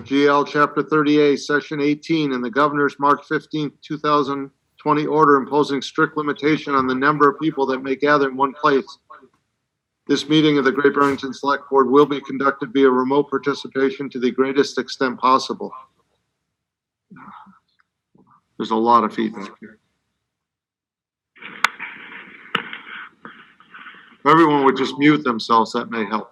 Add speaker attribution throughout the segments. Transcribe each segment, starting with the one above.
Speaker 1: GL Chapter 38, Section 18, and the Governor's March 15, 2020 order imposing strict limitation on the number of people that may gather in one place. This meeting of the Great Barrington Select Board will be conducted via remote participation to the greatest extent possible. There's a lot of feedback here. If everyone would just mute themselves, that may help.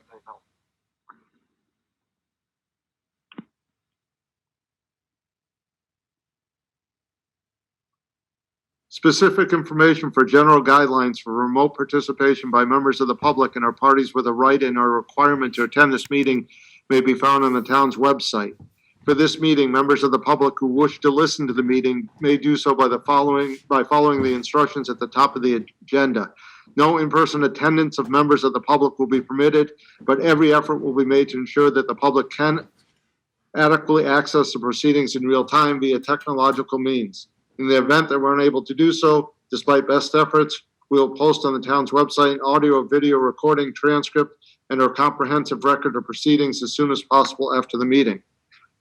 Speaker 1: Specific information for general guidelines for remote participation by members of the public and our parties with a right and or requirement to attend this meeting may be found on the town's website. For this meeting, members of the public who wish to listen to the meeting may do so by following the instructions at the top of the agenda. No in-person attendance of members of the public will be permitted, but every effort will be made to ensure that the public can adequately access the proceedings in real time via technological means. In the event that we're unable to do so, despite best efforts, we will post on the town's website an audio or video recording, transcript, and a comprehensive record of proceedings as soon as possible after the meeting.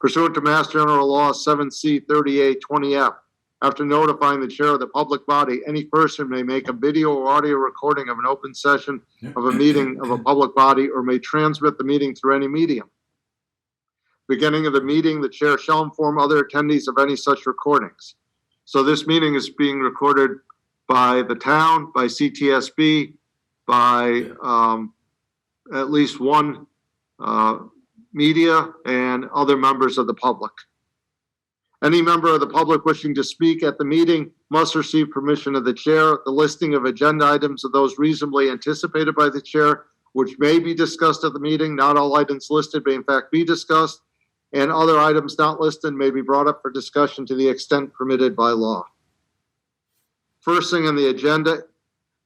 Speaker 1: Pursuant to Mass General Law 7C 3820F, after notifying the chair of the public body, any person may make a video or audio recording of an open session of a meeting of a public body or may transmit the meeting through any medium. Beginning of the meeting, the chair shall inform other attendees of any such recordings. So this meeting is being recorded by the town, by CTSB, by at least one media and other members of the public. Any member of the public wishing to speak at the meeting must receive permission of the chair. The listing of agenda items of those reasonably anticipated by the chair, which may be discussed at the meeting. Not all items listed may in fact be discussed, and other items not listed may be brought up for discussion to the extent permitted by law. First thing on the agenda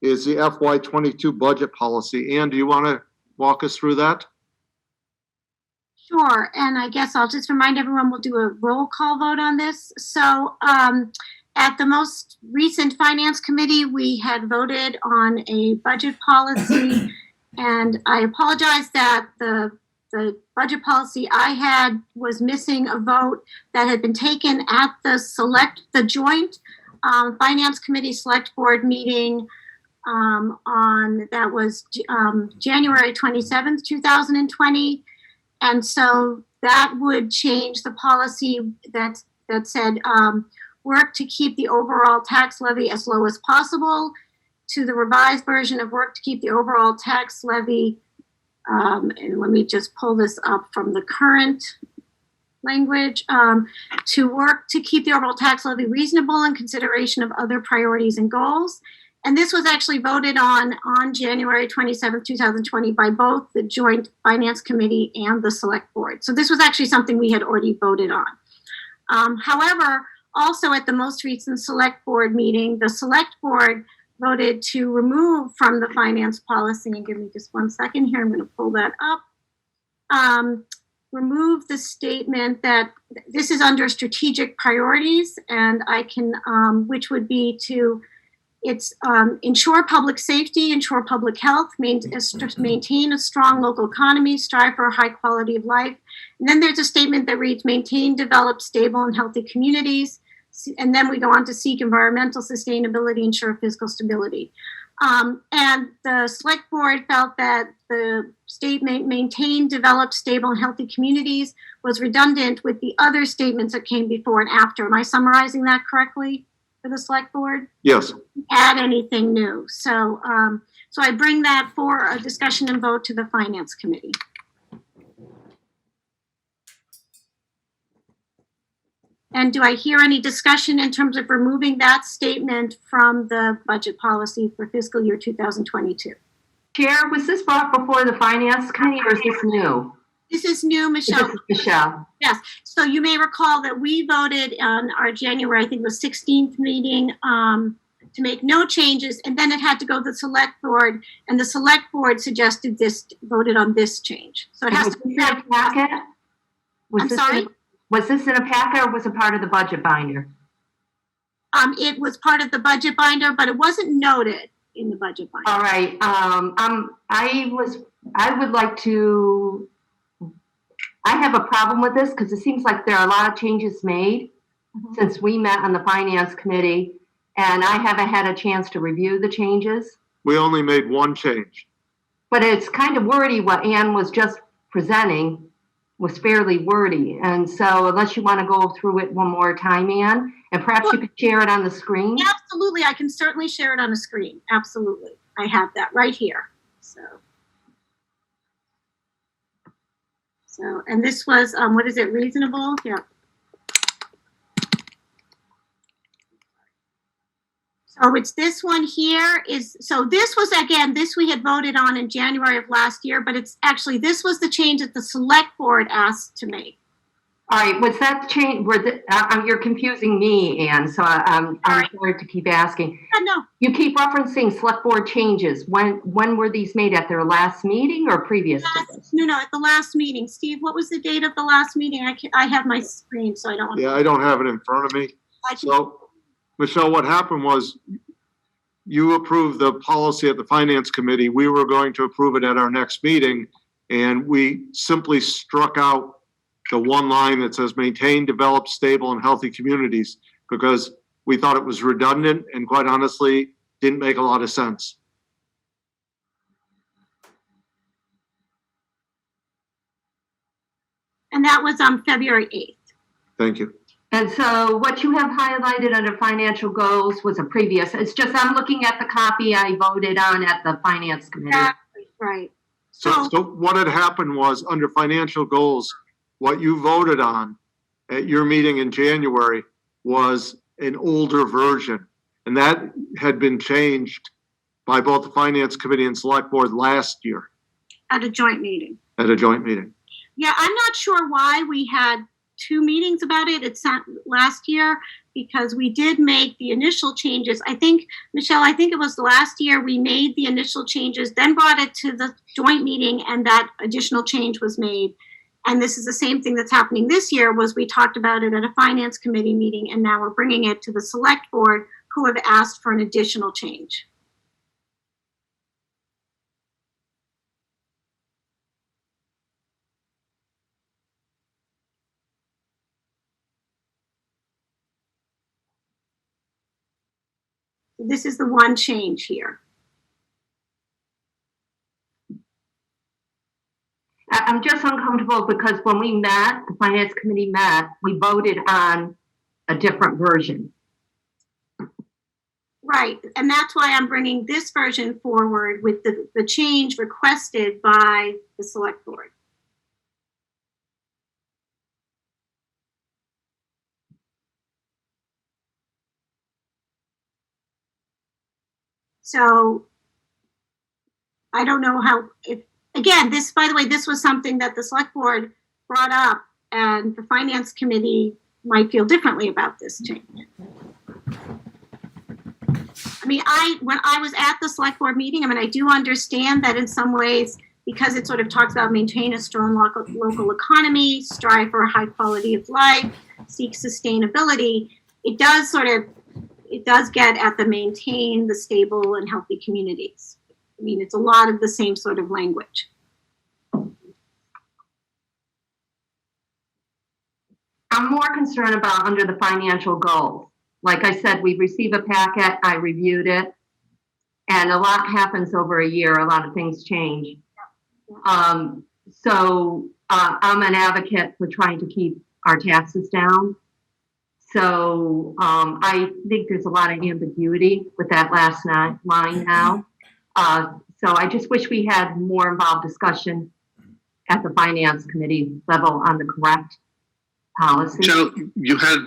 Speaker 1: is the FY22 budget policy. Ann, do you want to walk us through that?
Speaker 2: Sure, and I guess I'll just remind everyone we'll do a roll call vote on this. So at the most recent Finance Committee, we had voted on a budget policy, and I apologize that the budget policy I had was missing a vote that had been taken at the joint Finance Committee Select Board meeting that was January 27th, 2020. And so that would change the policy that said work to keep the overall tax levy as low as possible to the revised version of work to keep the overall tax levy. And let me just pull this up from the current language, to work to keep the overall tax levy reasonable in consideration of other priorities and goals. And this was actually voted on January 27th, 2020 by both the Joint Finance Committee and the Select Board. So this was actually something we had already voted on. However, also at the most recent Select Board meeting, the Select Board voted to remove from the finance policy, and give me just 1 second here, I'm going to pull that up, remove the statement that this is under strategic priorities, and I can, which would be to ensure public safety, ensure public health, maintain a strong local economy, strive for a high quality of life. And then there's a statement that reads, maintain, develop stable and healthy communities. And then we go on to seek environmental sustainability, ensure fiscal stability. And the Select Board felt that the statement, maintain, develop stable and healthy communities, was redundant with the other statements that came before and after. Am I summarizing that correctly for the Select Board?
Speaker 1: Yes.
Speaker 2: Add anything new. So, so I bring that for a discussion and vote to the Finance Committee. And do I hear any discussion in terms of removing that statement from the budget policy for fiscal year 2022?
Speaker 3: Chair, was this brought before the Finance Committee or is this new?
Speaker 2: This is new, Michelle.
Speaker 3: Michelle.
Speaker 2: Yes. So you may recall that we voted on our January, I think it was 16th meeting, to make no changes, and then it had to go to the Select Board, and the Select Board suggested this, voted on this change. So it has to be in a packet. I'm sorry?
Speaker 3: Was this in a packet or was it part of the budget binder?
Speaker 2: It was part of the budget binder, but it wasn't noted in the budget binder.
Speaker 3: All right. I would like to I have a problem with this because it seems like there are a lot of changes made since we met on the finance committee, and I haven't had a chance to review the changes.
Speaker 1: We only made one change.
Speaker 3: But it's kind of wordy. What Ann was just presenting was fairly wordy. And so unless you want to go through it one more time, Ann, and perhaps you could share it on the screen.
Speaker 2: Absolutely, I can certainly share it on a screen. Absolutely. I have that right here. So, and this was, what is it, reasonable? Yeah. So it's this one here so this was, again, this we had voted on in January of last year, but it's actually, this was the change that the select board asked to make.
Speaker 3: All right, was that change, you're confusing me, Ann, so I'm sorry to keep asking.
Speaker 2: No.
Speaker 3: You keep referencing select board changes. When were these made, at their last meeting or previous to this?
Speaker 2: No, at the last meeting. Steve, what was the date of the last meeting? I have my screen, so I don't want to.
Speaker 1: Yeah, I don't have it in front of me. So, Michelle, what happened was you approved the policy at the finance committee. We were going to approve it at our next meeting, and we simply struck out the one line that says maintain, develop stable and healthy communities, because we thought it was redundant and quite honestly didn't make a lot of sense.
Speaker 2: And that was on February 8th.
Speaker 1: Thank you.
Speaker 3: And so what you have highlighted under financial goals was a previous, it's just I'm looking at the copy I voted on at the finance committee.
Speaker 2: Exactly, right.
Speaker 1: So what had happened was under financial goals, what you voted on at your meeting in January was an older version. And that had been changed by both the finance committee and select board last year.
Speaker 2: At a joint meeting.
Speaker 1: At a joint meeting.
Speaker 2: Yeah, I'm not sure why we had two meetings about it. It's last year, because we did make the initial changes. I think, Michelle, it was last year we made the initial changes, then brought it to the joint meeting, and that additional change was made. And this is the same thing that's happening this year, was we talked about it at a finance committee meeting, and now we're bringing it to the select board, who have asked for an additional change. This is the one change here.
Speaker 3: I'm just uncomfortable because when we met, the finance committee met, we voted on a different version.
Speaker 2: Right, and that's why I'm bringing this version forward with the change requested by the select board. So I don't know how, again, this, by the way, this was something that the select board brought up, and the finance committee might feel differently about this change. I mean, when I was at the select board meeting, I do understand that in some ways, because it sort of talks about maintain a strong local economy, strive for a high quality of life, seek sustainability, it does get at the maintain the stable and healthy communities. I mean, it's a lot of the same sort of language.
Speaker 3: I'm more concerned about under the financial goals. Like I said, we receive a packet, I reviewed it, and a lot happens over a year, a lot of things change. So I'm an advocate for trying to keep our taxes down. So I think there's a lot of ambiguity with that last line now. So I just wish we had more involved discussion at the finance committee level on the correct policy.
Speaker 4: Michelle,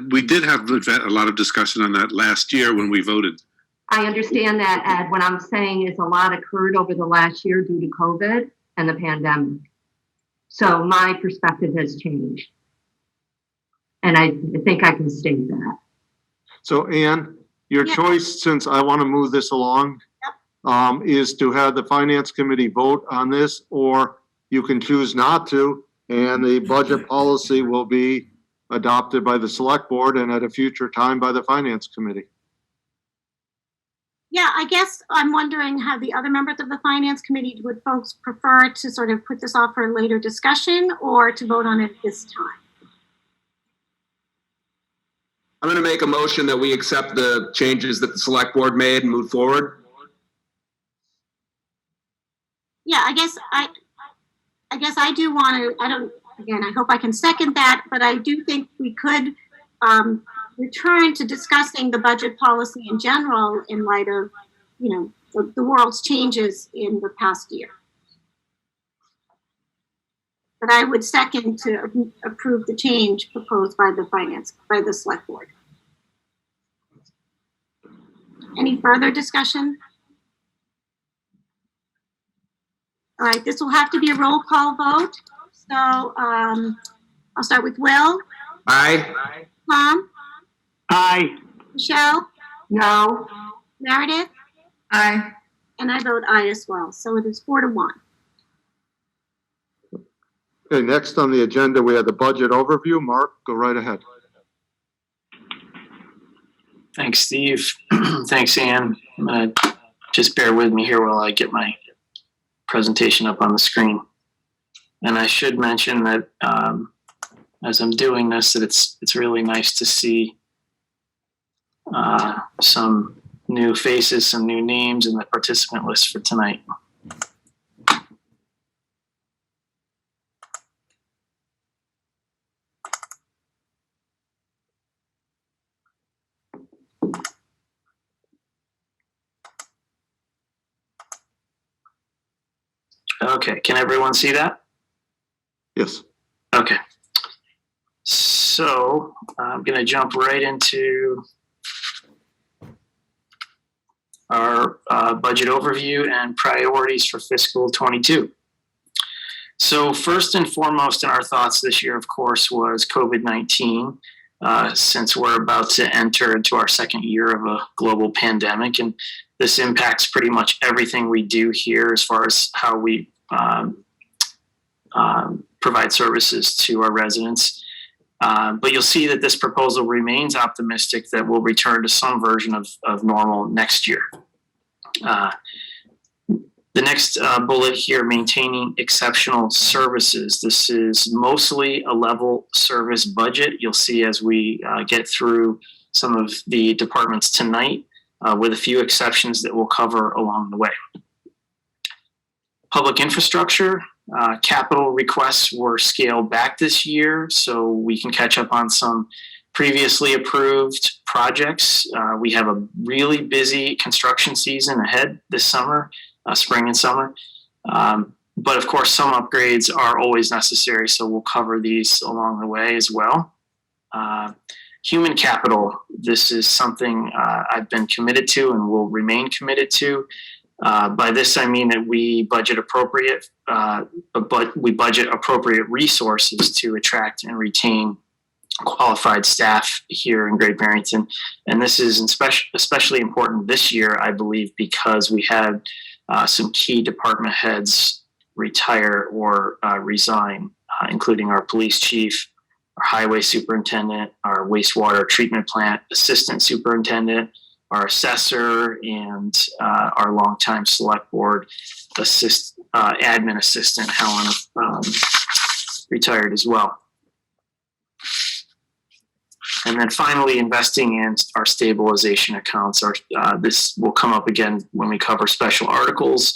Speaker 4: we did have a lot of discussion on that last year when we voted.
Speaker 3: I understand that, Ed. What I'm saying is a lot occurred over the last year due to COVID and the pandemic. So my perspective has changed. And I think I can state that.
Speaker 1: So Ann, your choice, since I want to move this along, is to have the finance committee vote on this, or you can choose not to, and the budget policy will be adopted by the select board and at a future time by the finance committee.
Speaker 2: Yeah, I guess I'm wondering how the other members of the finance committee, would folks prefer to sort of put this off for a later discussion or to vote on it this time?
Speaker 5: I'm going to make a motion that we accept the changes that the select board made and move forward.
Speaker 2: Yeah, I guess I do want to, again, I hope I can second that, but I do think we could return to discussing the budget policy in general in light of, the world's changes in the past year. But I would second to approve the change proposed by the select board. Any further discussion? All right, this will have to be a roll call vote. So I'll start with Will.
Speaker 5: Aye.
Speaker 2: Tom?
Speaker 6: Aye.
Speaker 2: Michelle?
Speaker 3: No.
Speaker 2: Meredith?
Speaker 3: Aye.
Speaker 2: And I vote aye as well. So it is 4-1.
Speaker 1: Okay, next on the agenda, we have the budget overview. Mark, go right ahead.
Speaker 6: Thanks, Steve. Thanks, Ann. Just bear with me here while I get my presentation up on the screen. And I should mention that as I'm doing this, that it's really nice to see some new faces, some new names in the participant list for tonight. Okay, can everyone see that?
Speaker 1: Yes.
Speaker 6: Okay. So I'm going to jump right into our budget overview and priorities for fiscal 22. So first and foremost in our thoughts this year, of course, was COVID-19, since we're about to enter into our second year of a global pandemic. And this impacts pretty much everything we do here as far as how we provide services to our residents. But you'll see that this proposal remains optimistic that we'll return to some version of normal next year. The next bullet here, maintaining exceptional services. This is mostly a level service budget. You'll see as we get through some of the departments tonight, with a few exceptions that we'll cover along the way. Public infrastructure. Capital requests were scaled back this year, so we can catch up on some previously approved projects. We have a really busy construction season ahead this summer, spring and summer. But of course, some upgrades are always necessary, so we'll cover these along the way as well. Human capital, this is something I've been committed to and will remain committed to. By this, I mean that we budget appropriate resources to attract and retain qualified staff here in Great Barrington. And this is especially important this year, I believe, because we had some key department heads retire or resign, including our police chief, our highway superintendent, our wastewater treatment plant assistant superintendent, our assessor, and our longtime select board admin assistant, Helen, retired as well. And then finally, investing in our stabilization accounts. This will come up again when we cover special articles.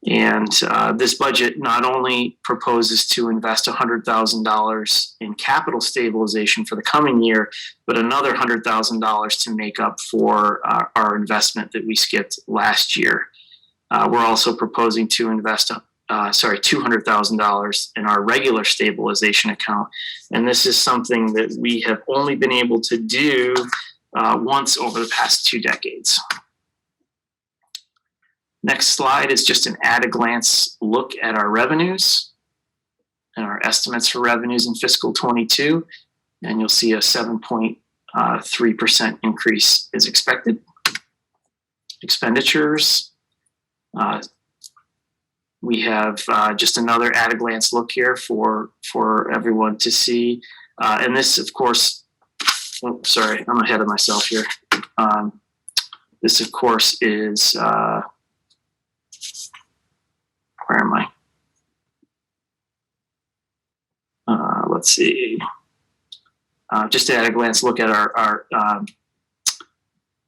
Speaker 6: And this budget not only proposes to invest $100,000 in capital stabilization for the coming year, but another $100,000 to make up for our investment that we skipped last year. We're also proposing to invest $200,000 in our regular stabilization account. And this is something that we have only been able to do once over the past 2 decades. Next slide is just an at-a-glance look at our revenues and our estimates for revenues in fiscal 22. And you'll see a 7.3% increase is expected. Expenditures. We have just another at-a-glance look here for everyone to see. And this, of course, sorry, I'm ahead of myself here. This, of course, is, where am I? Let's see. Just at a glance, look at our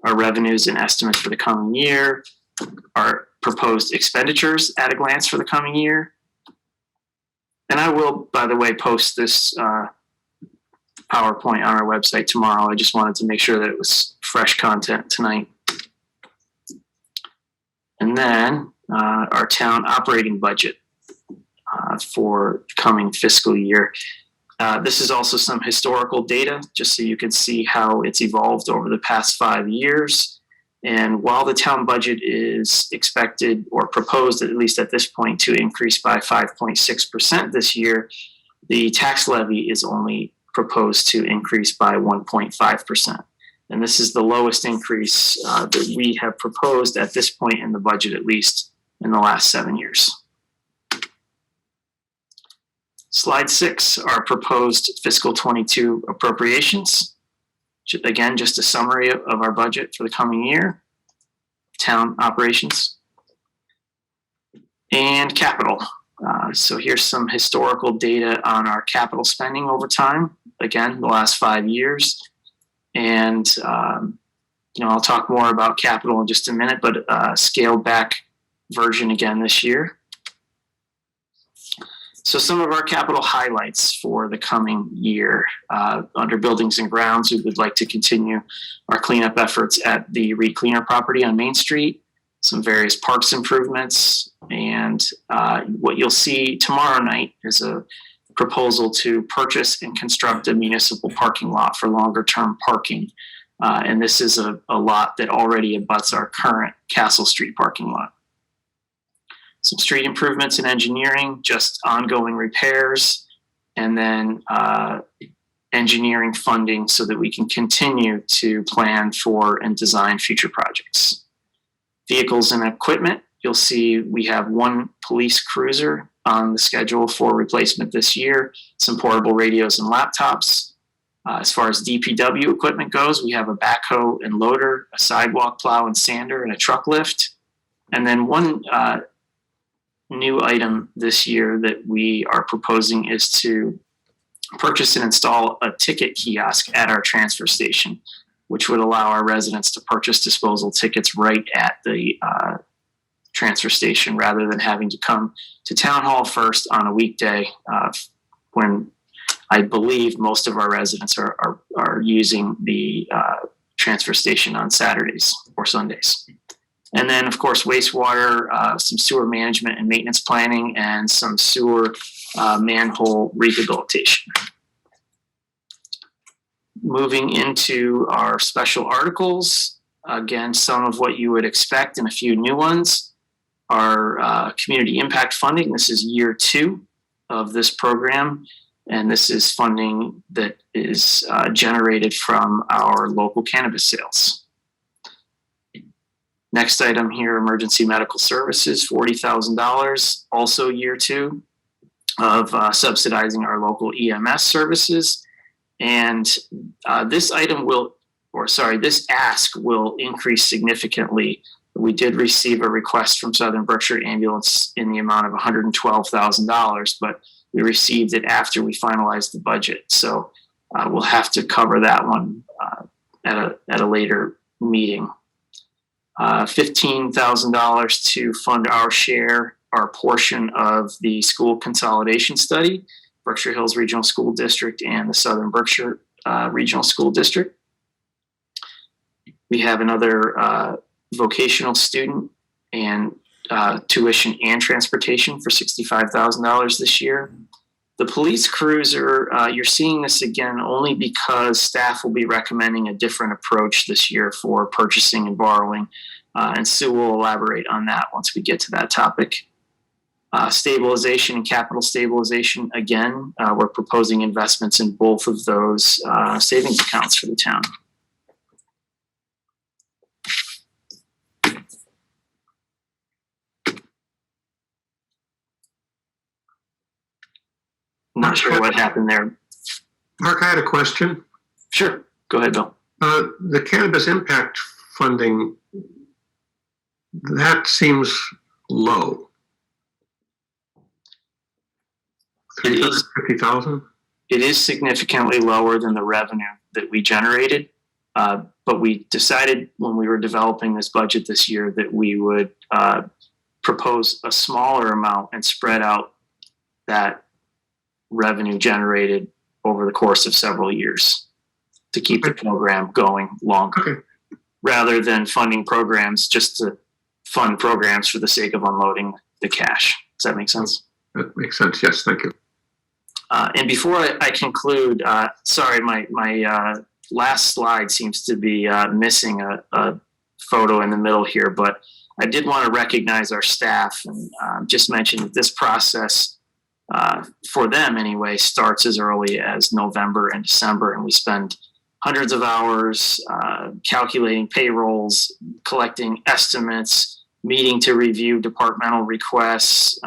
Speaker 6: revenues and estimates for the coming year, our proposed expenditures at a glance for the coming year. And I will, by the way, post this PowerPoint on our website tomorrow. I just wanted to make sure that it was fresh content tonight. And then our town operating budget for coming fiscal year. This is also some historical data, just so you can see how it's evolved over the past 5 years. And while the town budget is expected or proposed, at least at this point, to increase by 5.6% this year, the tax levy is only proposed to increase by 1.5%. And this is the lowest increase that we have proposed at this point in the budget, at least in the last 7 years. Slide 6, our proposed fiscal 22 appropriations. Again, just a summary of our budget for the coming year, town operations, and capital. So here's some historical data on our capital spending over time. Again, the last 5 years. And, I'll talk more about capital in just a minute, but scaled back version again this year. So some of our capital highlights for the coming year. Under buildings and grounds, we would like to continue our cleanup efforts at the Reed Cleaner property on Main Street, some various parks improvements, and what you'll see tomorrow night is a proposal to purchase and construct a municipal parking lot for longer term parking. And this is a lot that already abuts our current Castle Street parking lot. Some street improvements in engineering, just ongoing repairs, and then engineering funding so that we can continue to plan for and design future projects. Vehicles and equipment, you'll see we have one police cruiser on the schedule for replacement this year, some portable radios and laptops. As far as DPW equipment goes, we have a backhoe and loader, a sidewalk plow and sander, and a truck lift. And then one new item this year that we are proposing is to purchase and install a ticket kiosk at our transfer station, which would allow our residents to purchase disposal tickets right at the transfer station rather than having to come to town hall first on a weekday when I believe most of our residents are using the transfer station on Saturdays or Sundays. And then, of course, wastewater, some sewer management and maintenance planning, and some sewer manhole rehabilitation. Moving into our special articles, again, some of what you would expect and a few new ones. Our community impact funding, this is year 2 of this program, and this is funding that is generated from our local cannabis sales. Next item here, emergency medical services, $40,000, also year 2 of subsidizing our local EMS services. And this ask will increase significantly. We did receive a request from Southern Berkshire Ambulance in the amount of $112,000, but we received it after we finalized the budget. So we'll have to cover that one at a later meeting. $15,000 to fund our portion of the school consolidation study, Berkshire Hills Regional School District and the Southern Berkshire Regional School District. We have another vocational student and tuition and transportation for $65,000 this year. The police cruiser, you're seeing this again only because staff will be recommending a different approach this year for purchasing and borrowing, and Sue will elaborate on that once we get to that topic. Stabilization and capital stabilization, again, we're proposing investments in both of those savings accounts for the town. Not sure what happened there.
Speaker 7: Mark, I had a question.
Speaker 6: Sure. Go ahead, Bill.
Speaker 7: The Cannabis Impact funding, that seems low.
Speaker 6: It is.
Speaker 7: 350,000?
Speaker 6: It is significantly lower than the revenue that we generated. But we decided when we were developing this budget this year that we would propose a smaller amount and spread out that revenue generated over the course of several years to keep the program going longer,
Speaker 7: Okay.
Speaker 6: rather than funding programs just to fund programs for the sake of unloading the cash. Does that make sense?
Speaker 7: That makes sense. Yes, thank you.
Speaker 6: And before I conclude, sorry, my last slide seems to be missing a photo in the middle here, but I did want to recognize our staff and just mention that this process, for them anyway, starts as early as November and December, and we spend hundreds of hours calculating payrolls, collecting estimates, meeting to review departmental requests,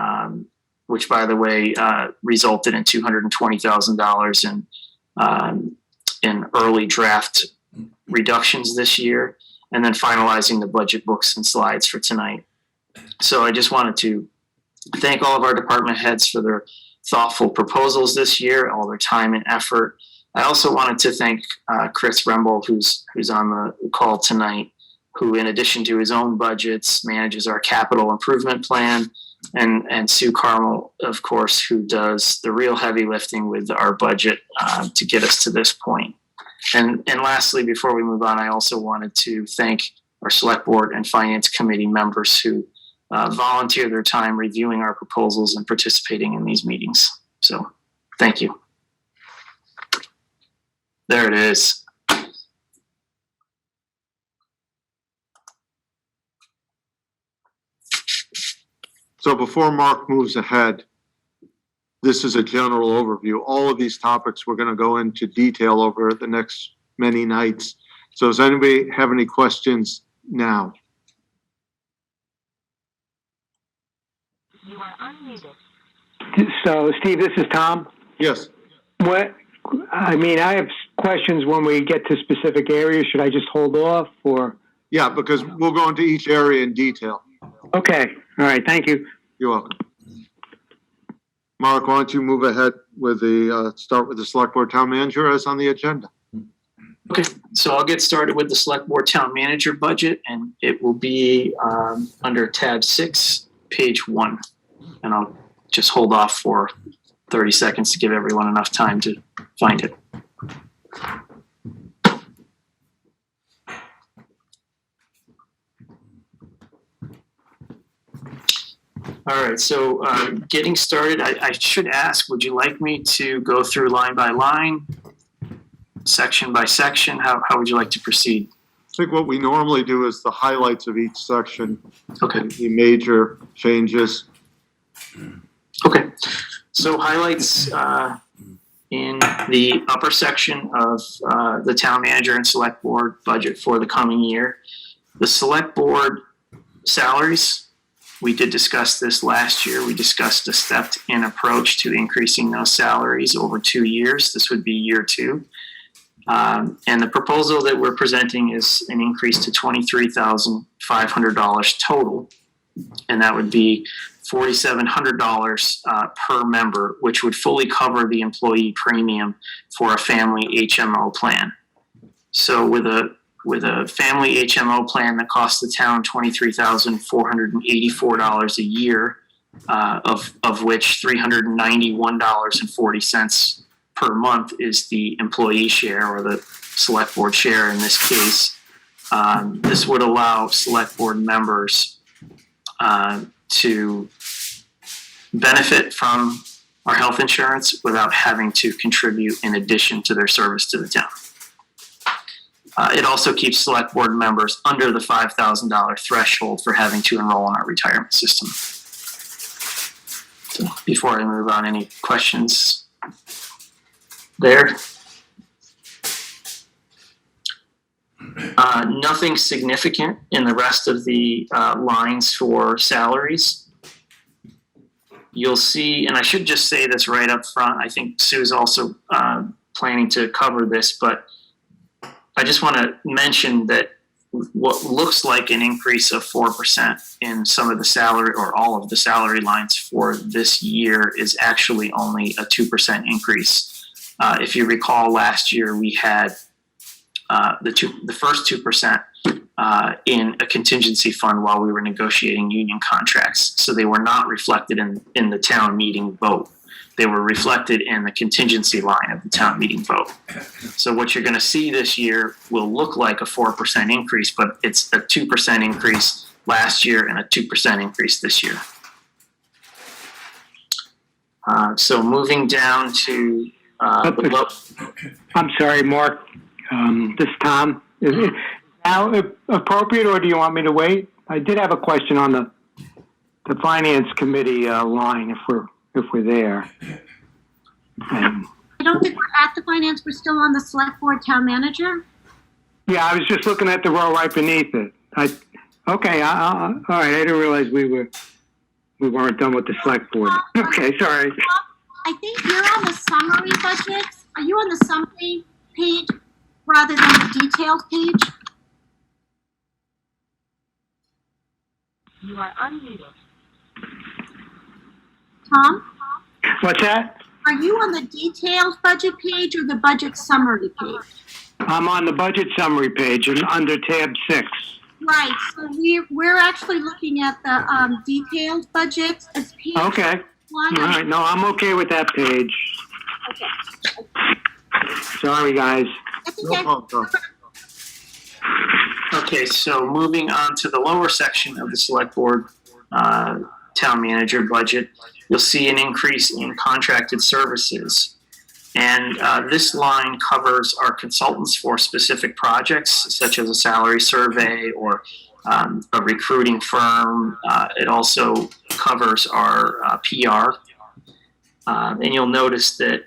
Speaker 6: which, by the way, resulted in $220,000 in early draft reductions this year, and then finalizing the budget books and slides for tonight. So I just wanted to thank all of our department heads for their thoughtful proposals this year, all their time and effort. I also wanted to thank Chris Remble, who's on the call tonight, who, in addition to his own budgets, manages our capital improvement plan, and Sue Carmel, of course, who does the real heavy lifting with our budget to get us to this point. And lastly, before we move on, I also wanted to thank our Select Board and Finance Committee members who volunteer their time reviewing our proposals and participating in these meetings. So, thank you. There it is.
Speaker 1: So before Mark moves ahead, this is a general overview. All of these topics we're going to go into detail over the next many nights. So does anybody have any questions now?
Speaker 8: You are unmuted. So, Steve, this is Tom.
Speaker 1: Yes.
Speaker 8: I have questions when we get to specific areas. Should I just hold off or?
Speaker 1: Yeah, because we'll go into each area in detail.
Speaker 8: Okay. All right. Thank you.
Speaker 1: You're welcome. Mark, why don't you move ahead with start with the Select Board Town Manager as on the agenda?
Speaker 6: Okay, so I'll get started with the Select Board Town Manager budget, and it will be under tab 6, page 1. And I'll just hold off for 30 seconds to give everyone enough time to find it. All right, so getting started, I should ask, would you like me to go through line by line, section by section? How would you like to proceed?
Speaker 1: I think what we normally do is the highlights of each section.
Speaker 6: Okay.
Speaker 1: The major changes.
Speaker 6: Okay, so highlights in the upper section of the Town Manager and Select Board budget for the coming year. The Select Board salaries, we did discuss this last year. We discussed a stepped-in approach to increasing those salaries over 2 years. This would be year 2. And the proposal that we're presenting is an increase to $23,500 total. And that would be $4,700 per member, which would fully cover the employee premium for a family HMO plan. So with a family HMO plan that costs the town $23,484 a year, of which $391.40 per month is the employee share, or the Select Board share in this case. This would allow Select Board members to benefit from our health insurance without having to contribute in addition to their service to the town. It also keeps Select Board members under the $5,000 threshold for having to enroll in our retirement system. So before I move on, any questions there? Nothing significant in the rest of the lines for salaries. You'll see, and I should just say this right up front, I think Sue's also planning to cover this, but I just want to mention that what looks like an increase of 4% in some of the salary or all of the salary lines for this year is actually only a 2% increase. If you recall, last year we had the first 2% in a contingency fund while we were negotiating union contracts. So they were not reflected in the town meeting vote. They were reflected in the contingency line of the town meeting vote. So what you're going to see this year will look like a 4% increase, but it's a 2% increase last year and a 2% increase this year. So moving down to
Speaker 8: I'm sorry, Mark. This is Tom. Is it now appropriate, or do you want me to wait? I did have a question on the finance committee line, if we're there.
Speaker 2: I don't think we're at the finance. We're still on the select board town manager.
Speaker 8: Yeah, I was just looking at the row right beneath it. All right. I didn't realize we weren't done with the select board. Okay, sorry.
Speaker 2: I think you're on the summary budget. Are you on the summary page rather than the detailed page?
Speaker 9: You are unmuted.
Speaker 2: Tom?
Speaker 8: What's that?
Speaker 2: Are you on the detailed budget page or the budget summary page?
Speaker 8: I'm on the budget summary page and under tab 6.
Speaker 2: Right, so we're actually looking at the detailed budget as page
Speaker 8: Okay.
Speaker 2: 1.
Speaker 8: All right. No, I'm okay with that page.
Speaker 2: Okay.
Speaker 8: Sorry, guys.
Speaker 2: That's
Speaker 1: No
Speaker 2: okay.
Speaker 1: problem, Tom.
Speaker 6: Okay, so moving on to the lower section of the select board town manager budget, you'll see an increase in contracted services. And this line covers our consultants for specific projects, such as a salary survey or a recruiting firm. It also covers our PR. And you'll notice that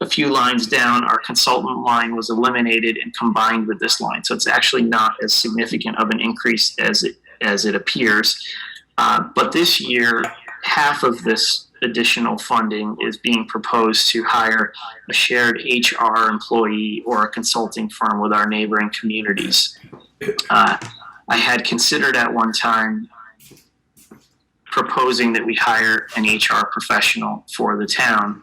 Speaker 6: a few lines down, our consultant line was eliminated and combined with this line. So it's actually not as significant of an increase as it appears. But this year, half of this additional funding is being proposed to hire a shared HR employee or a consulting firm with our neighboring communities. I had considered at one time proposing that we hire an HR professional for the town,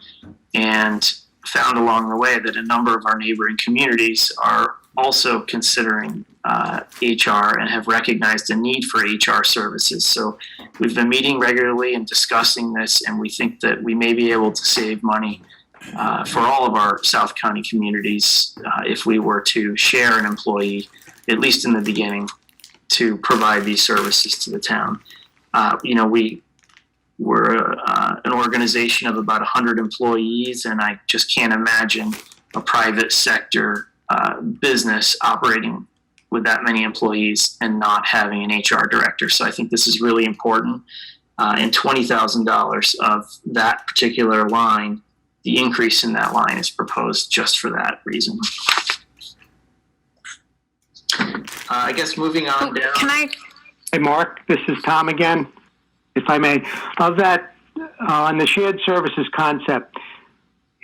Speaker 6: and found along the way that a number of our neighboring communities are also considering HR and have recognized a need for HR services. So we've been meeting regularly and discussing this, and we think that we may be able to save money for all of our South County communities if we were to share an employee, at least in the beginning, to provide these services to the town. We're an organization of about 100 employees, and I just can't imagine a private sector business operating with that many employees and not having an HR director. So I think this is really important. And $20,000 of that particular line, the increase in that line is proposed just for that reason. I guess moving on down.
Speaker 8: Hey, Mark, this is Tom again, if I may. Of that, on the shared services concept,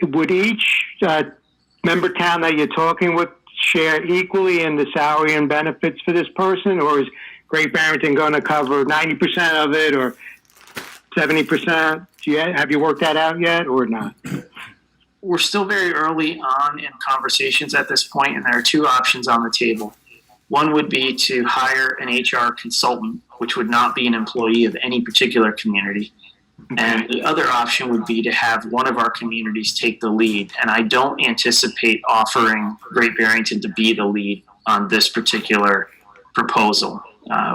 Speaker 8: would each member town that you're talking with share equally in the salary and benefits for this person, or is Great Barrington going to cover 90% of it or 70%? Have you worked that out yet or not?
Speaker 6: We're still very early on in conversations at this point, and there are two options on the table. One would be to hire an HR consultant, which would not be an employee of any particular community. And the other option would be to have one of our communities take the lead. And I don't anticipate offering Great Barrington to be the lead on this particular proposal.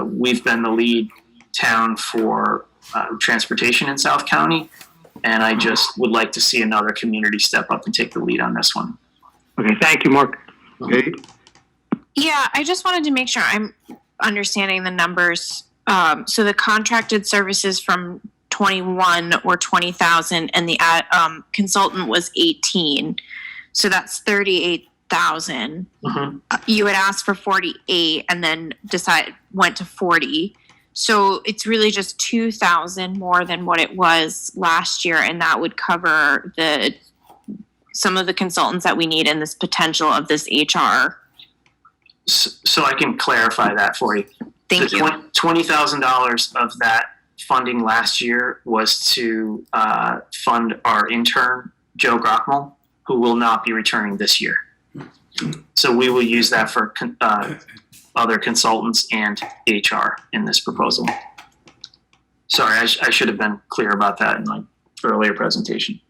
Speaker 6: We've been the lead town for transportation in South County, and I just would like to see another community step up and take the lead on this one.
Speaker 8: Okay, thank you, Mark.
Speaker 1: Okay,
Speaker 9: Yeah, I just wanted to make sure I'm understanding the numbers. So the contracted services from 21 were 20,000, and the consultant was 18. So that's 38,000.
Speaker 6: Mm-hmm.
Speaker 9: You had asked for 48, and then went to 40. So it's really just 2,000 more than what it was last year, and that would cover some of the consultants that we need and this potential of this HR
Speaker 6: So I can clarify that for you.
Speaker 9: Thank you.
Speaker 6: $20,000 of that funding last year was to fund our intern, Joe Grockmal, who will not be returning this year. So we will use that for other consultants and HR in this proposal. Sorry, I should have been clear about that in my earlier presentation.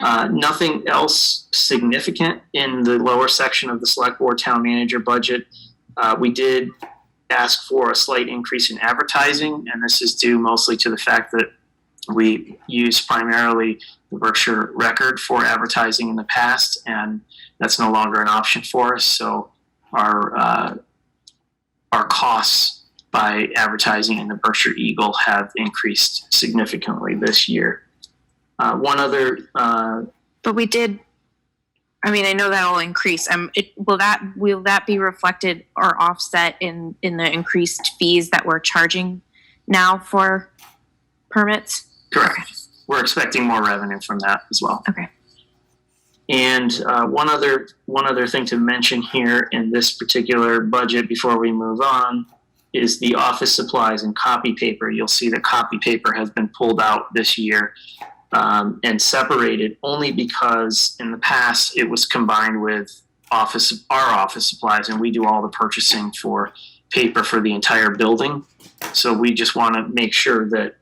Speaker 6: Nothing else significant in the lower section of the Select Board Town Manager budget. We did ask for a slight increase in advertising, and this is due mostly to the fact that we use primarily the Berkshire Record for advertising in the past, and that's no longer an option for us. So our costs by advertising in the Berkshire Eagle have increased significantly this year. One other,
Speaker 9: But we did. I mean, I know that'll increase. Will that be reflected or offset in the increased fees that we're charging now for permits?
Speaker 6: correct. We're expecting more revenue from that as well.
Speaker 9: Okay.
Speaker 6: And one other thing to mention here in this particular budget before we move on is the office supplies and copy paper. You'll see that copy paper has been pulled out this year and separated only because in the past it was combined with our office supplies, and we do all the purchasing for paper for the entire building. So we just want to make sure that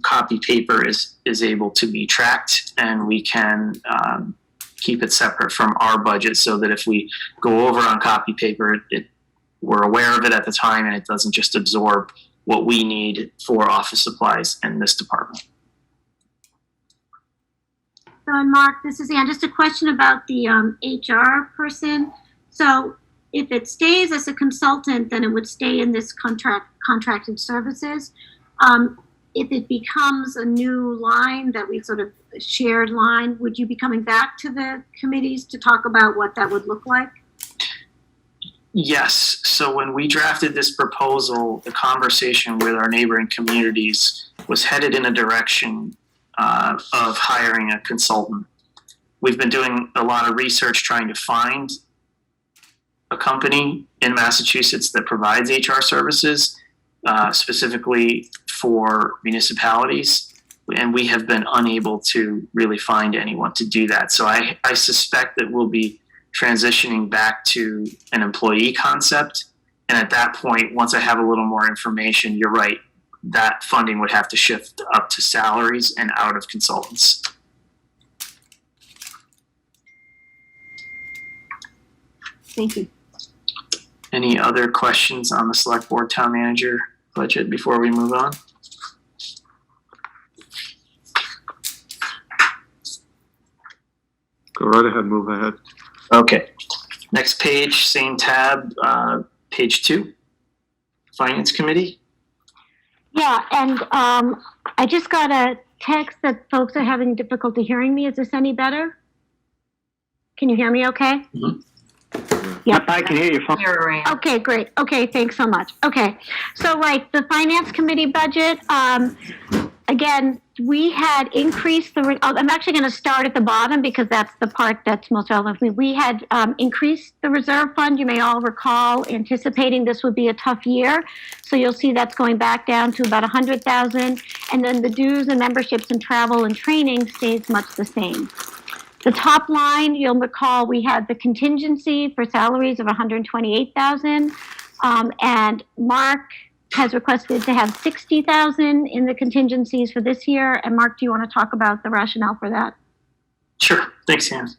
Speaker 6: copy paper is able to be tracked, and we can keep it separate from our budget so that if we go over on copy paper, we're aware of it at the time and it doesn't just absorb what we need for office supplies in this department.
Speaker 2: So, and Mark, this is Ann. Just a question about the HR person. So if it stays as a consultant, then it would stay in this contracted services. If it becomes a new line that we sort of shared line, would you be coming back to the committees to talk about what that would look like?
Speaker 6: Yes. So when we drafted this proposal, the conversation with our neighboring communities was headed in a direction of hiring a consultant. We've been doing a lot of research trying to find a company in Massachusetts that provides HR services, specifically for municipalities, and we have been unable to really find anyone to do that. So I suspect that we'll be transitioning back to an employee concept. And at that point, once I have a little more information, you're right, that funding would have to shift up to salaries and out of consultants.
Speaker 2: Thank you.
Speaker 6: Any other questions on the Select Board Town Manager budget before we move on?
Speaker 1: Go right ahead, move ahead.
Speaker 6: Okay. Next page, same tab, page 2, Finance Committee.
Speaker 2: Yeah, and I just got a text that folks are having difficulty hearing me. Is this any better? Can you hear me okay?
Speaker 6: Mhm.
Speaker 2: Yep.
Speaker 8: I can hear you fine.
Speaker 2: Okay, great. Okay, thanks so much. Okay, so like the Finance Committee budget, again, we had increased I'm actually going to start at the bottom because that's the part that's most relevant for me. We had increased the reserve fund. You may all recall, anticipating this would be a tough year. So you'll see that's going back down to about 100,000. And then the dues and memberships and travel and training stays much the same. The top line, you'll recall, we had the contingency for salaries of 128,000, and Mark has requested to have 60,000 in the contingencies for this year. And Mark, do you want to talk about the rationale for that?
Speaker 6: Sure. Thanks, Ann.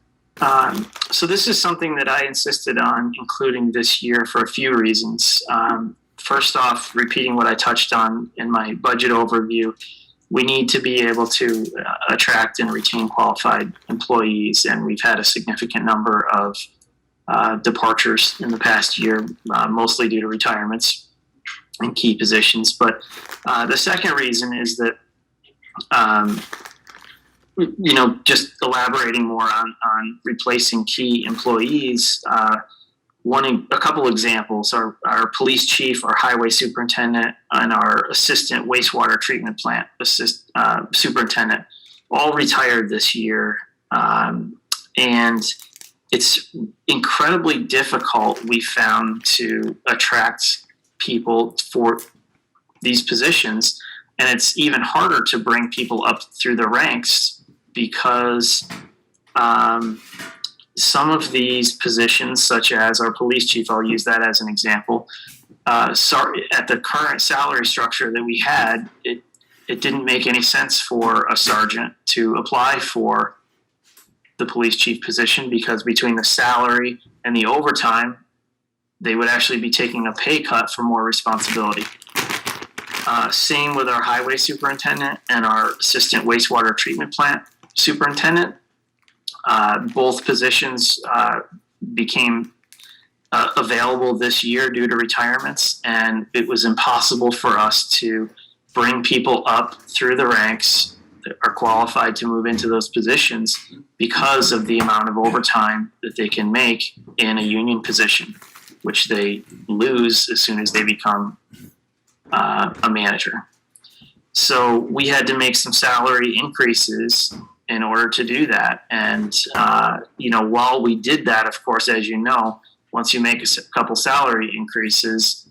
Speaker 6: So this is something that I insisted on including this year for a few reasons. First off, repeating what I touched on in my budget overview, we need to be able to attract and retain qualified employees, and we've had a significant number of departures in the past year, mostly due to retirements and key positions. But the second reason is that, just elaborating more on replacing key employees, a couple examples, our police chief, our highway superintendent, and our assistant wastewater treatment plant superintendent all retired this year. And it's incredibly difficult, we found, to attract people for these positions. And it's even harder to bring people up through the ranks because some of these positions, such as our police chief, I'll use that as an example, at the current salary structure that we had, it didn't make any sense for a sergeant to apply for the police chief position because between the salary and the overtime, they would actually be taking a pay cut for more responsibility. Same with our highway superintendent and our assistant wastewater treatment plant superintendent. Both positions became available this year due to retirements, and it was impossible for us to bring people up through the ranks that are qualified to move into those positions because of the amount of overtime that they can make in a union position, which they lose as soon as they become a manager. So we had to make some salary increases in order to do that. And, while we did that, of course, as you know, once you make a couple salary increases,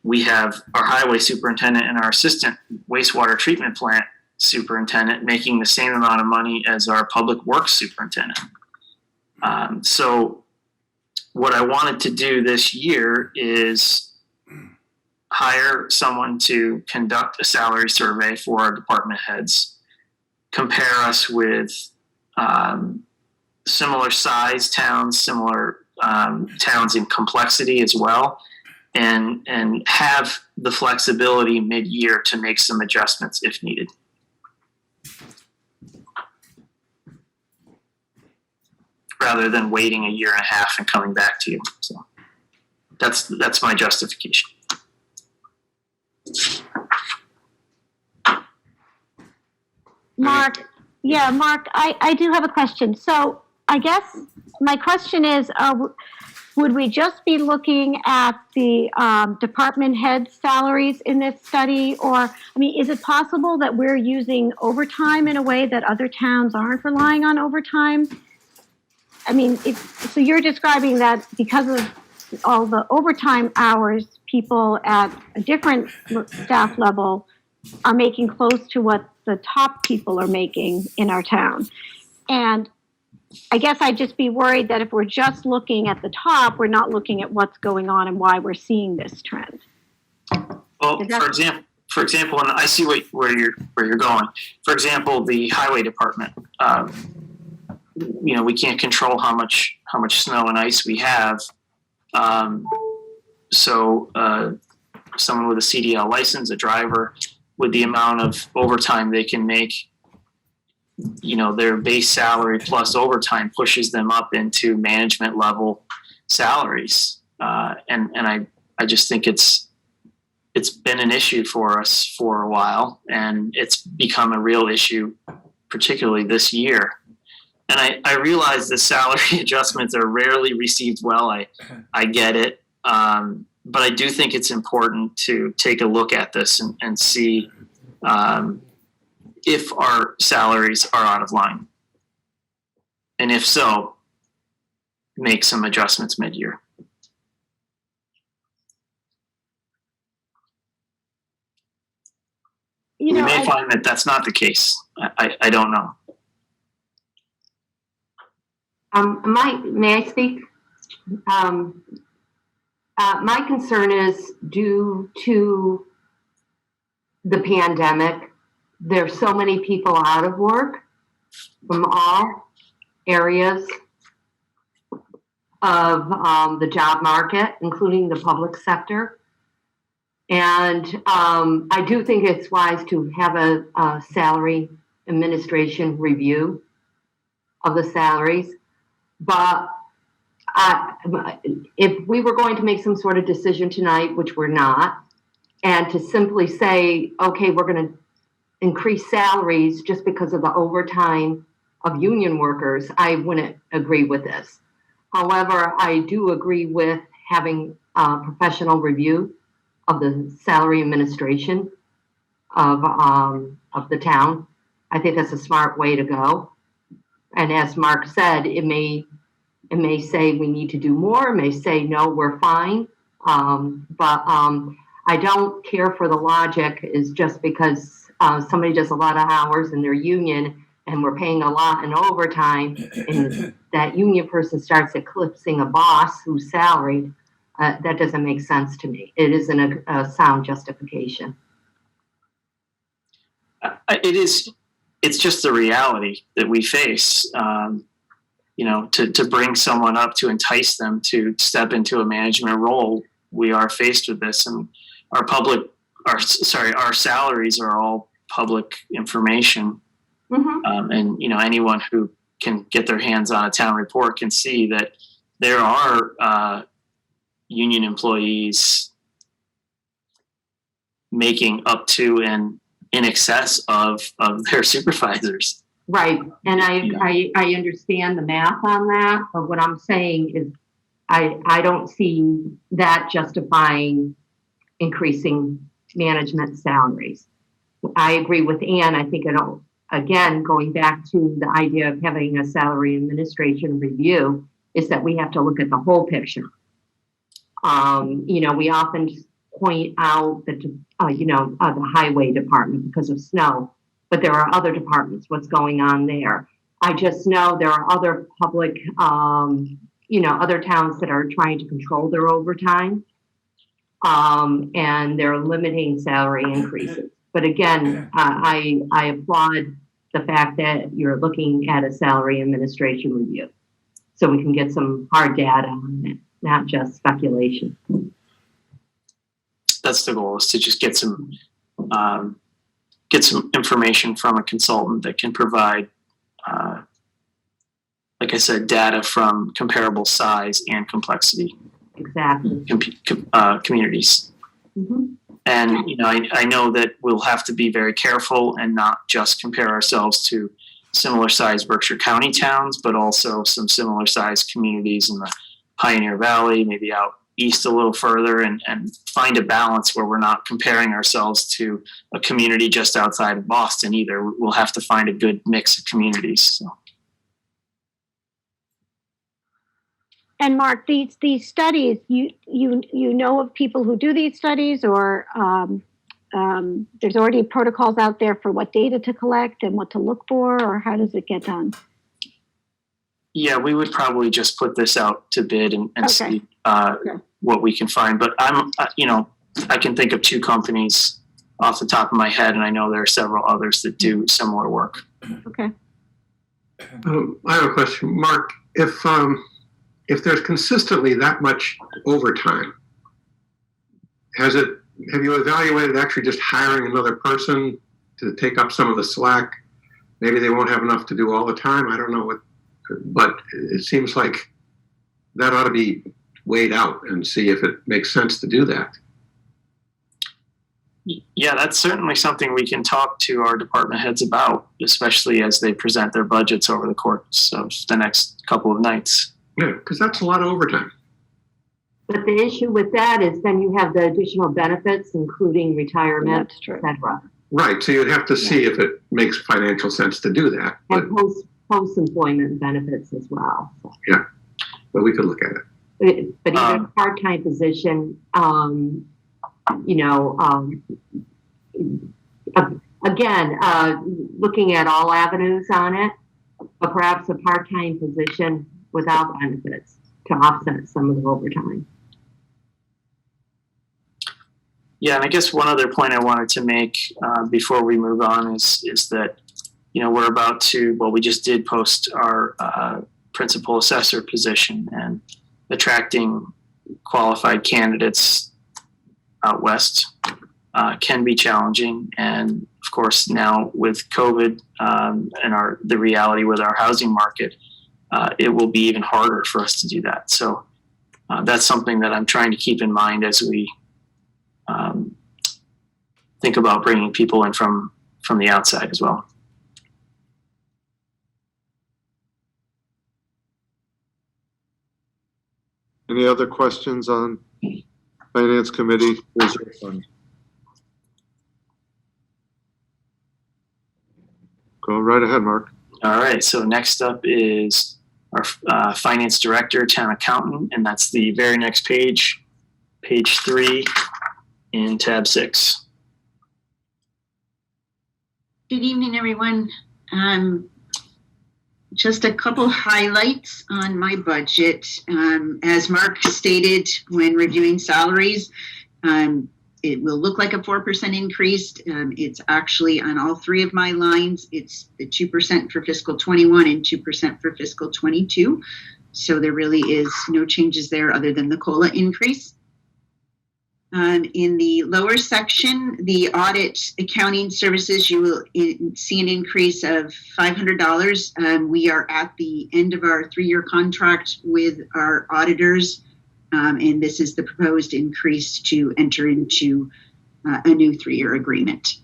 Speaker 6: we have our highway superintendent and our assistant wastewater treatment plant superintendent making the same amount of money as our public works superintendent. So what I wanted to do this year is hire someone to conduct a salary survey for our department heads, compare us with similar size towns, similar towns in complexity as well, and have the flexibility mid-year to make some adjustments if needed. Rather than waiting a year and a half and coming back to you. So that's my justification.
Speaker 2: Mark, I do have a question. So I guess my question is, would we just be looking at the department head salaries in this study? Or, is it possible that we're using overtime in a way that other towns aren't relying on overtime? So you're describing that because of all the overtime hours, people at a different staff level are making close to what the top people are making in our town. And I guess I'd just be worried that if we're just looking at the top, we're not looking at what's going on and why we're seeing this trend.
Speaker 6: Well, for example, and I see where you're going. For example, the highway department. We can't control how much snow and ice we have. So someone with a CDL license, a driver, with the amount of overtime they can make, their base salary plus overtime pushes them up into management level salaries. And I just think it's been an issue for us for a while, and it's become a real issue, particularly this year. And I realize the salary adjustments are rarely received well. I get it. But I do think it's important to take a look at this and see if our salaries are out of line. And if so, make some adjustments mid-year. We may find that that's not the case. I don't know.
Speaker 3: May I speak? My concern is due to the pandemic, there's so many people out of work from all areas of the job market, including the public sector. And I do think it's wise to have a salary administration review of the salaries. But if we were going to make some sort of decision tonight, which we're not, and to simply say, okay, we're going to increase salaries just because of the overtime of union workers, I wouldn't agree with this. However, I do agree with having a professional review of the salary administration of the town. I think that's a smart way to go. And as Mark said, it may It may say we need to do more, it may say, no, we're fine. But I don't care for the logic is just because somebody does a lot of hours in their union and we're paying a lot in overtime and that union person starts eclipsing a boss who's salaried, that doesn't make sense to me. It isn't a sound justification.
Speaker 6: It's just the reality that we face. To bring someone up to entice them to step into a management role, we are faced with this, and our salaries are all public information.
Speaker 3: Mm-hmm.
Speaker 6: And anyone who can get their hands on a town report can see that there are union employees making up to and in excess of their supervisors.
Speaker 3: Right, and I understand the math on that, but what I'm saying is I don't see that justifying increasing management salaries. I agree with Ann. I think it'll, again, going back to the idea of having a salary administration review, is that we have to look at the whole picture. We often point out that, the highway department because of snow, but there are other departments, what's going on there. I just know there are other public, other towns that are trying to control their overtime, and they're limiting salary increases. But again, I applaud the fact that you're looking at a salary administration review so we can get some hard data on it, not just speculation.
Speaker 6: That's the goal, is to just get some information from a consultant that can provide, like I said, data from comparable size and complexity
Speaker 3: Exactly.
Speaker 6: communities.
Speaker 3: Mm-hmm.
Speaker 6: And, I know that we'll have to be very careful and not just compare ourselves to similar sized Berkshire County towns, but also some similar sized communities in the Pioneer Valley, maybe out east a little further, and find a balance where we're not comparing ourselves to a community just outside of Boston either. We'll have to find a good mix of communities. So.
Speaker 2: And Mark, these studies, you know of people who do these studies, or there's already protocols out there for what data to collect and what to look for, or how does it get done?
Speaker 6: Yeah, we would probably just put this out to bid and
Speaker 2: Okay.
Speaker 6: see what we can find. But I can think of 2 companies off the top of my head, and I know there are several others that do similar work.
Speaker 2: Okay.
Speaker 7: I have a question, Mark. If there's consistently that much overtime, have you evaluated actually just hiring another person to take up some of the slack? Maybe they won't have enough to do all the time. I don't know but it seems like that ought to be weighed out and see if it makes sense to do that.
Speaker 6: Yeah, that's certainly something we can talk to our department heads about, especially as they present their budgets over the course of the next couple of nights.
Speaker 7: Yeah, because that's a lot of overtime.
Speaker 3: But the issue with that is then you have the additional benefits, including retirement,
Speaker 2: That's true.
Speaker 3: et cetera.
Speaker 7: Right, so you'd have to see if it makes financial sense to do that. But,
Speaker 3: And post-employment benefits as well. So.
Speaker 7: but we could look at it.
Speaker 3: But even a part-time position, again, looking at all avenues on it, but perhaps a part-time position without benefits to offset some of the overtime.
Speaker 6: Yeah, and I guess one other point I wanted to make before we move on is that, we're about to, we just did post our principal assessor position, and attracting qualified candidates out west can be challenging. And of course, now with COVID and the reality with our housing market, it will be even harder for us to do that. So that's something that I'm trying to keep in mind as we think about bringing people in from the outside as well.
Speaker 1: Any other questions on Finance Committee Reserve Fund? Go right ahead, Mark.
Speaker 6: All right, so next up is our finance director, town accountant, and that's the very next page, page 3 in tab 6.
Speaker 10: Good evening, everyone. Just a couple highlights on my budget. As Mark stated, when reviewing salaries, it will look like a 4% increase. It's actually on all 3 of my lines. It's the 2% for fiscal 21 and 2% for fiscal 22. So there really is no changes there other than the COLA increase. In the lower section, the audit accounting services, you will see an increase of $500. We are at the end of our 3-year contract with our auditors, and this is the proposed increase to enter into a new 3-year agreement.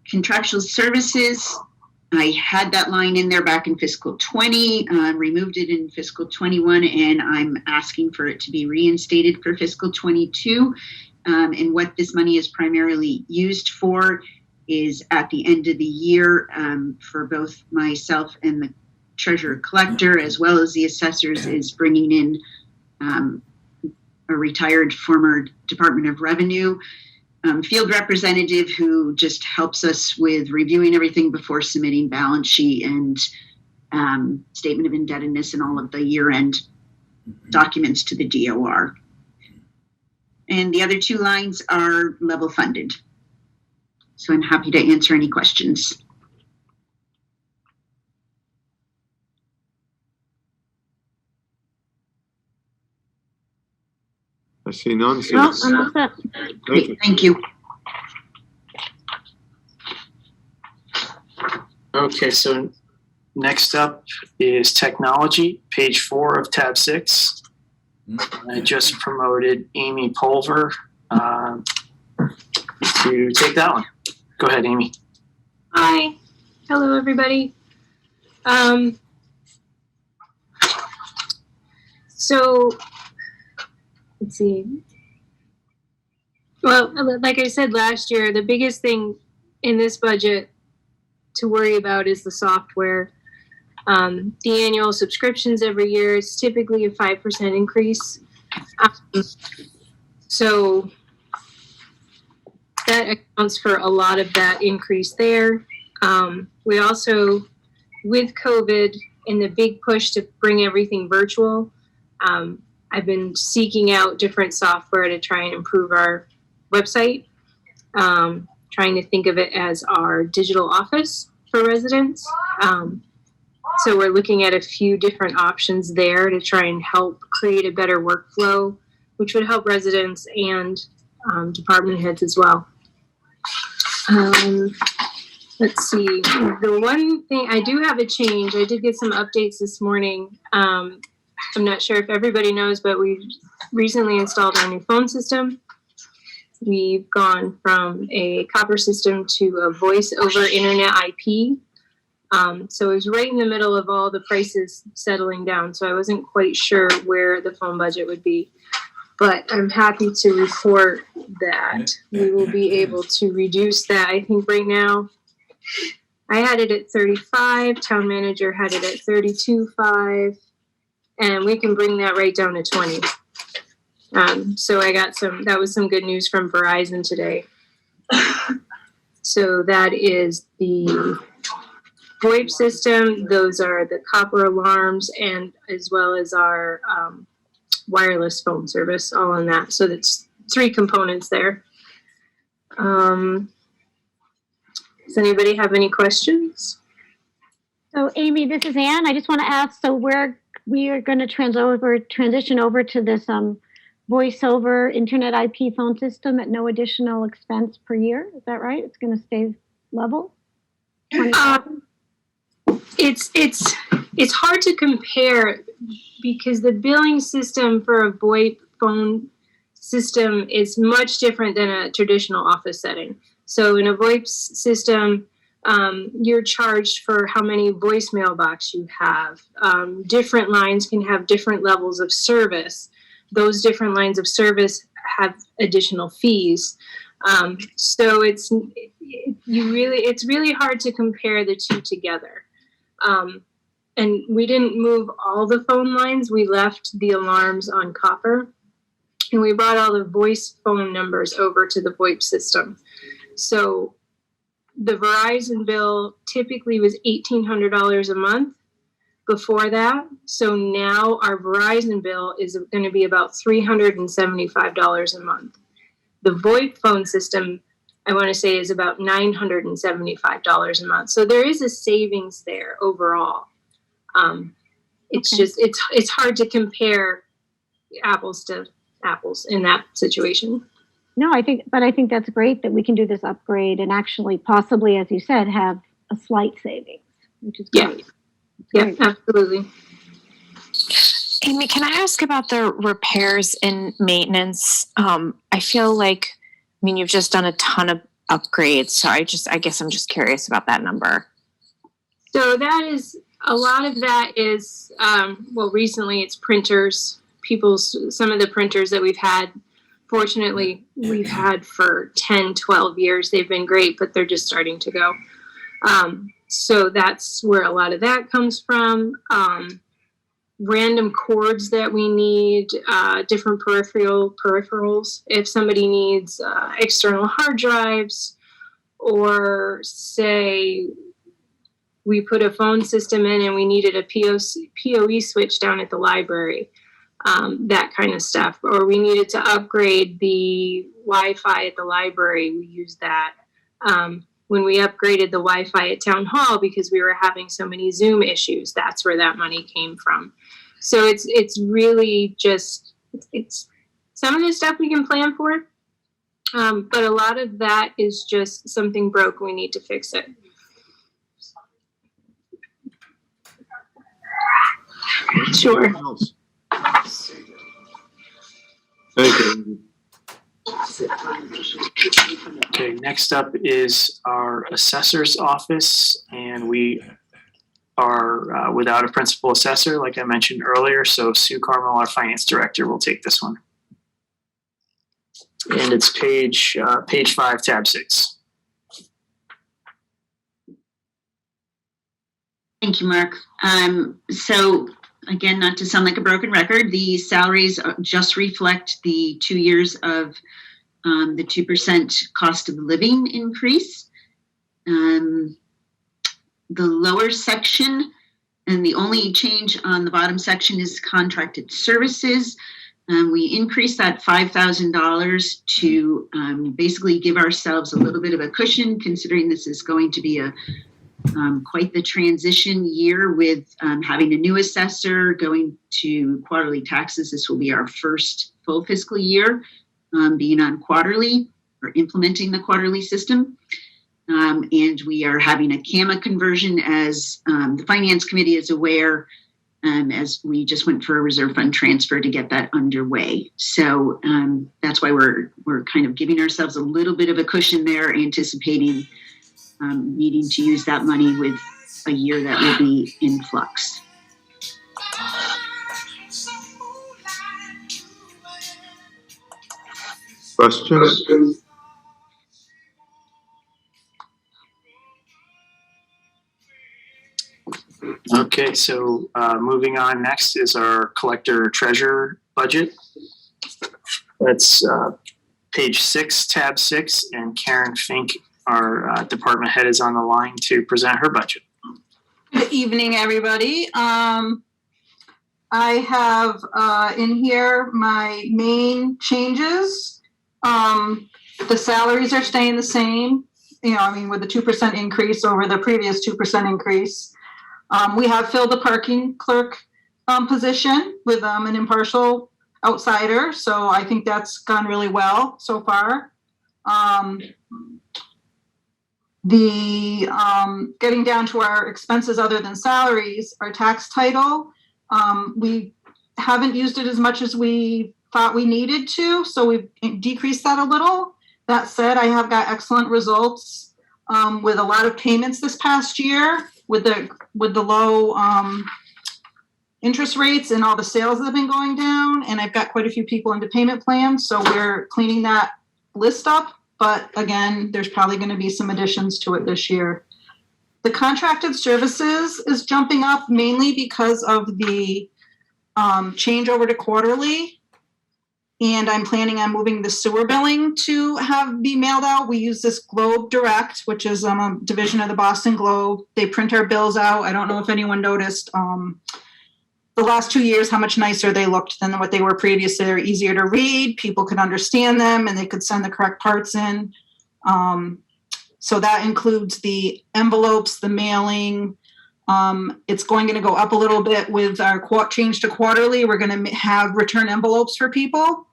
Speaker 10: Contractual services, I had that line in there back in fiscal 20, removed it in fiscal 21, and I'm asking for it to be reinstated for fiscal 22. And what this money is primarily used for is at the end of the year for both myself and the treasurer collector, as well as the assessors, is bringing in a retired former Department of Revenue field representative who just helps us with reviewing everything before submitting balance sheet and statement of indebtedness and all of the year-end documents to the DOR. And the other 2 lines are level funded. So I'm happy to answer any questions.
Speaker 1: I see none.
Speaker 2: No, I'm all set. Great, thank you.
Speaker 6: Okay, so next up is technology, page 4 of tab 6. I just promoted Amy Pulver to take that one. Go ahead, Amy.
Speaker 11: Hi. Hello, everybody. So, let's see. Well, like I said last year, the biggest thing in this budget to worry about is the software. The annual subscriptions every year is typically a 5% increase. So that accounts for a lot of that increase there. We also, with COVID and the big push to bring everything virtual, I've been seeking out different software to try and improve our website, trying to think of it as our digital office for residents. So we're looking at a few different options there to try and help create a better workflow, which would help residents and department heads as well. Let's see. The one thing, I do have a change. I did get some updates this morning. I'm not sure if everybody knows, but we recently installed our new phone system. We've gone from a copper system to a voice over internet IP. So it was right in the middle of all the prices settling down. So I wasn't quite sure where the phone budget would be. But I'm happy to report that we will be able to reduce that. I think right now I had it at 35, town manager had it at 32.5, and we can bring that right down to 20. So I got that was some good news from Verizon today. So that is the VoIP system. Those are the copper alarms, and as well as our wireless phone service, all on that. So that's 3 components there. Does anybody have any questions?
Speaker 2: So Amy, this is Ann. I just want to ask, so we are going to transition over to this voice over internet IP phone system at no additional expense per year. Is that right? It's going to stay level?
Speaker 11: It's hard to compare because the billing system for a VoIP phone system is much different than a traditional office setting. So in a VoIP system, you're charged for how many voicemail box you have. Different lines can have different levels of service. Those different lines of service have additional fees. So it's really hard to compare the two together. and we didn't move all the phone lines. We left the alarms on copper, and we brought all the voice phone numbers over to the VoIP system. So the Verizon bill typically was $1,800 a month before that. So now our Verizon bill is going to be about $375 a month. The VoIP phone system, I want to say, is about $975 a month. So there is a savings there overall. It's
Speaker 2: Okay.
Speaker 11: just, it's hard to compare apples to apples in that situation.
Speaker 2: No, I think that's great that we can do this upgrade and actually possibly, as you said, have a slight savings, which is
Speaker 11: Yeah.
Speaker 2: great.
Speaker 11: Yeah, absolutely.
Speaker 9: Amy, can I ask about the repairs and maintenance? I feel like, I mean, you've just done a ton of upgrades, so I guess I'm just curious about that number.
Speaker 11: So that is, a lot of that is, well, recently it's printers, some of the printers that we've had, fortunately, we've had for 10, 12 years. They've been great, but they're just starting to go. So that's where a lot of that comes from. Random cords that we need, different peripherals. If somebody needs external hard drives, or say we put a phone system in and we needed a PoE switch down at the library, that kind of stuff. Or we needed to upgrade the Wi-Fi at the library, we use that. When we upgraded the Wi-Fi at Town Hall because we were having so many Zoom issues, that's where that money came from. So it's really just, it's some of the stuff we can plan for, but a lot of that is just something broke, we need to fix it. Sure.
Speaker 1: Thank you.
Speaker 6: Okay, next up is our assessor's office, and we are without a principal assessor, like I mentioned earlier, so Sue Carmel, our finance director, will take this one. And it's page 5, tab 6.
Speaker 10: Thank you, Mark. So again, not to sound like a broken record, the salaries just reflect the 2 years of the 2% cost of living increase. The lower section, and the only change on the bottom section, is contracted services. We increased that $5,000 to basically give ourselves a little bit of a cushion, considering this is going to be quite the transition year with having a new assessor, going to quarterly taxes. This will be our first full fiscal year being on quarterly, or implementing the quarterly system. And we are having a CAMA conversion, as the Finance Committee is aware, as we just went for a reserve fund transfer to get that underway. So that's why we're kind of giving ourselves a little bit of a cushion there, anticipating needing to use that money with a year that will be in flux.
Speaker 1: Questions?
Speaker 6: Okay, so moving on, next is our collector treasurer budget. That's page 6, tab 6, and Karen Fink, our department head, is on the line to present her budget.
Speaker 12: Good evening, everybody. I have in here my main changes. The salaries are staying the same, with the 2% increase over the previous 2% increase. We have filled the parking clerk position with an impartial outsider, so I think that's gone really well so far. Getting down to our expenses other than salaries, our tax title, we haven't used it as much as we thought we needed to, so we've decreased that a little. That said, I have got excellent results with a lot of payments this past year with the low interest rates and all the sales that have been going down, and I've got quite a few people into payment plans, so we're cleaning that list up. But again, there's probably going to be some additions to it this year. The contracted services is jumping up mainly because of the change over to quarterly. And I'm planning on moving the sewer billing to be mailed out. We use this Globe Direct, which is a division of the Boston Globe. They print our bills out. I don't know if anyone noticed the last 2 years how much nicer they looked than what they were previously. They're easier to read. People could understand them, and they could send the correct parts in. So that includes the envelopes, the mailing. It's going to go up a little bit with our change to quarterly. We're going to have return envelopes for people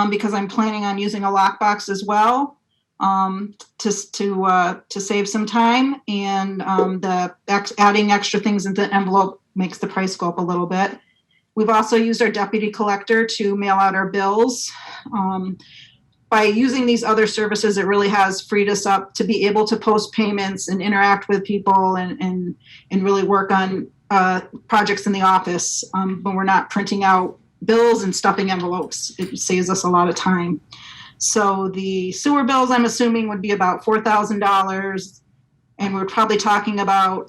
Speaker 12: because I'm planning on using a lockbox as well to save some time. And adding extra things into the envelope makes the price go up a little bit. We've also used our deputy collector to mail out our bills. By using these other services, it really has freed us up to be able to post payments and interact with people and really work on projects in the office when we're not printing out bills and stuffing envelopes. It saves us a lot of time. So the sewer bills, I'm assuming, would be about $4,000, and we're probably talking about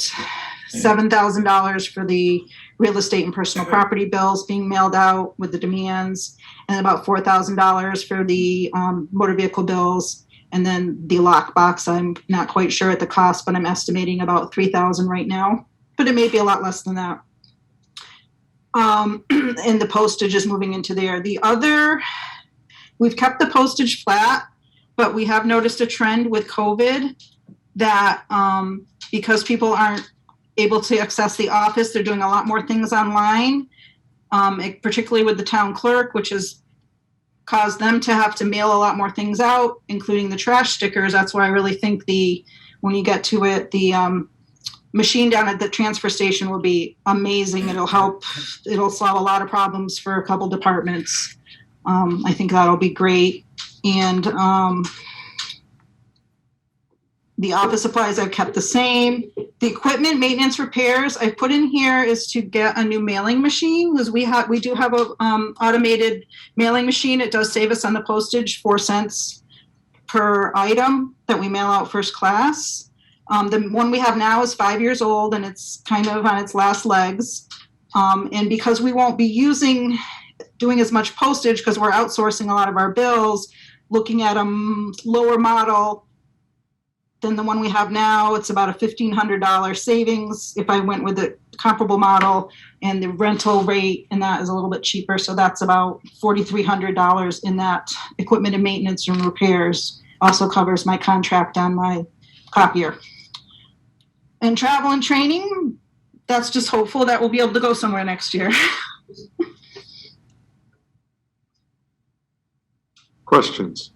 Speaker 12: $7,000 for the real estate and personal property bills being mailed out with the demands, and about $4,000 for the motor vehicle bills. And then the lockbox, I'm not quite sure at the cost, but I'm estimating about $3,000 right now, but it may be a lot less than that. And the postage is moving into there. We've kept the postage flat, but we have noticed a trend with COVID that because people aren't able to access the office, they're doing a lot more things online, particularly with the town clerk, which has caused them to have to mail a lot more things out, including the trash stickers. That's why I really think when you get to it, the machine down at the transfer station will be amazing. It'll solve a lot of problems for a couple departments. I think that'll be great. And the office supplies I've kept the same. The equipment maintenance repairs I put in here is to get a new mailing machine, because we do have a automated mailing machine. It does save us on the postage 4 cents per item that we mail out first class. The one we have now is 5 years old, and it's kind of on its last legs. And because we won't be doing as much postage because we're outsourcing a lot of our bills, looking at a lower model than the one we have now, it's about a $1,500 savings if I went with a comparable model, and the rental rate in that is a little bit cheaper. So that's about $4,300 in that equipment and maintenance and repairs. Also covers my contract on my copier. And travel and training, that's just hopeful that we'll be able to go somewhere next year.
Speaker 1: Questions?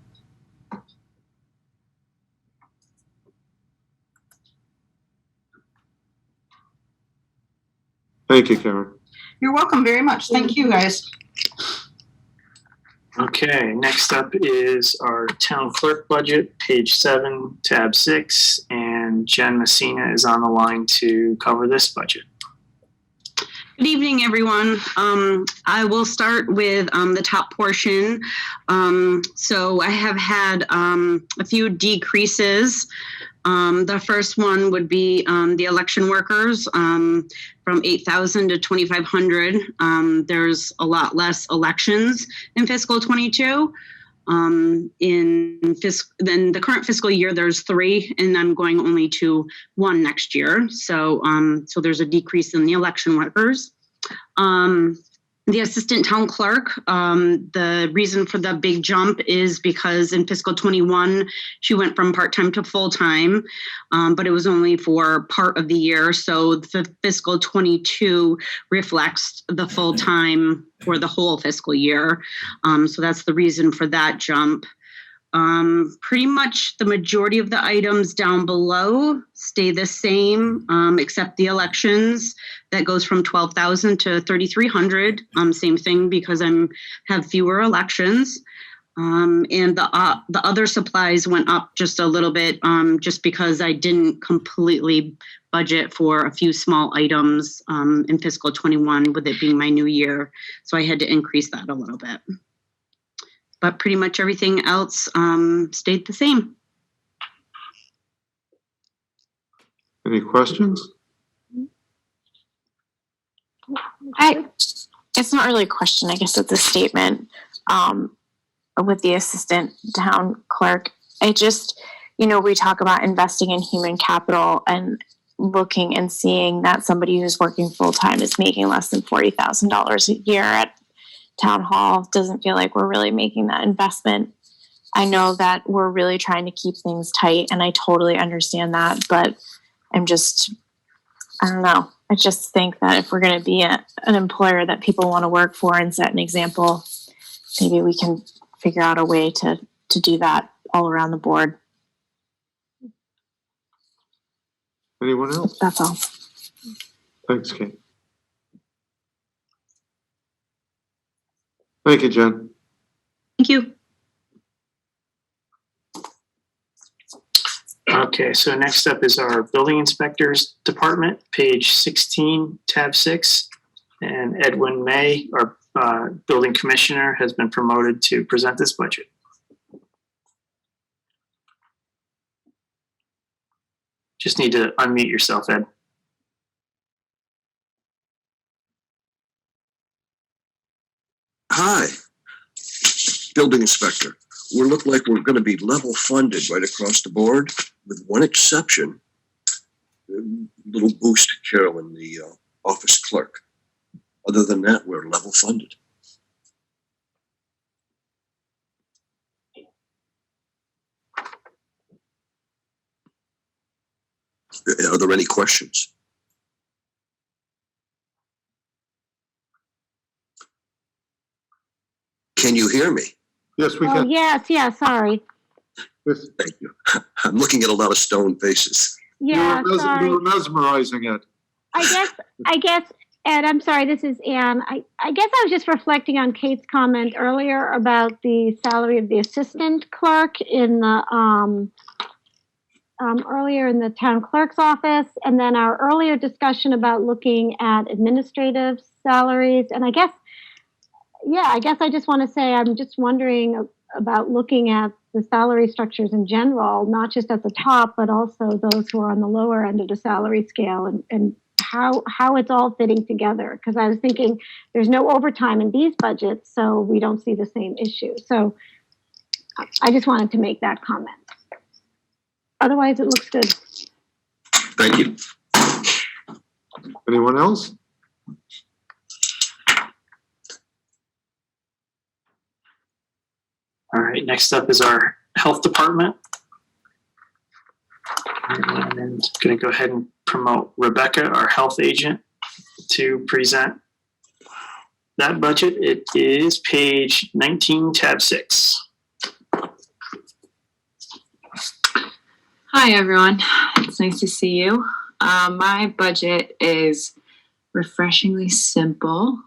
Speaker 1: Thank you, Karen.
Speaker 12: You're welcome very much. Thank you, guys.
Speaker 6: Okay, next up is our town clerk budget, page 7, tab 6, and Jen Messina is on the line to cover this budget.
Speaker 13: Good evening, everyone. I will start with the top portion. So I have had a few decreases. The first one would be the election workers from 8,000 to 2,500. There's a lot less elections in fiscal 22. Then the current fiscal year, there's 3, and I'm going only to 1 next year. So there's a decrease in the election workers. The assistant town clerk, the reason for the big jump is because in fiscal 21, she went from part-time to full-time, but it was only for part of the year. So the fiscal 22 reflects the full-time for the whole fiscal year. So that's the reason for that jump. Pretty much the majority of the items down below stay the same, except the elections. That goes from 12,000 to 3,300. Same thing because I have fewer elections. And the other supplies went up just a little bit, just because I didn't completely budget for a few small items in fiscal 21, with it being my new year. So I had to increase that a little bit. But pretty much everything else stayed the same.
Speaker 1: Any questions?
Speaker 9: It's not really a question. I guess it's a statement. With the assistant town clerk, I just, we talk about investing in human capital and looking and seeing that somebody who's working full time is making less than $40,000 a year at town hall. Doesn't feel like we're really making that investment. I know that we're really trying to keep things tight, and I totally understand that, but I don't know. I just think that if we're going to be an employer that people want to work for and set an example, maybe we can figure out a way to do that all around the board.
Speaker 1: Anyone else?
Speaker 9: That's all.
Speaker 1: Thanks, Kate. Thank you, Jen.
Speaker 13: Thank you.
Speaker 6: Okay, so next up is our building inspectors department, page 16, tab 6. And Edwin May, our building commissioner, has been promoted to present this budget. Just need to unmute yourself, Ed.
Speaker 14: Hi, building inspector. We look like we're going to be level funded right across the board, with one exception. A little boost to Carolyn, the office clerk. Other than that, we're level funded. Are there any questions? Can you hear me?
Speaker 1: Yes, we
Speaker 2: Oh,
Speaker 1: can.
Speaker 2: yes, sorry.
Speaker 14: Thank you. I'm looking at a lot of stone faces.
Speaker 2: Yeah, sorry.
Speaker 1: You were mesmerizing it.
Speaker 2: I guess, Ed, I'm sorry, this is Anne. I guess I was just reflecting on Kate's comment earlier about the salary of the assistant clerk in the, earlier in the town clerk's office, and then our earlier discussion about looking at administrative salaries. And I guess I just want to say, I'm just wondering about looking at the salary structures in general, not just at the top, but also those who are on the lower end of the salary scale, and how it's all fitting together. Because I was thinking there's no overtime in these budgets, so we don't see the same issue. So I just wanted to make that comment. Otherwise, it looks good.
Speaker 14: Thank you.
Speaker 1: Anyone else?
Speaker 6: All right, next up is our health department. And I'm going to go ahead and promote Rebecca, our health agent, to present that budget. It is page 19, tab 6.
Speaker 15: Hi, everyone. It's nice to see you. My budget is refreshingly simple.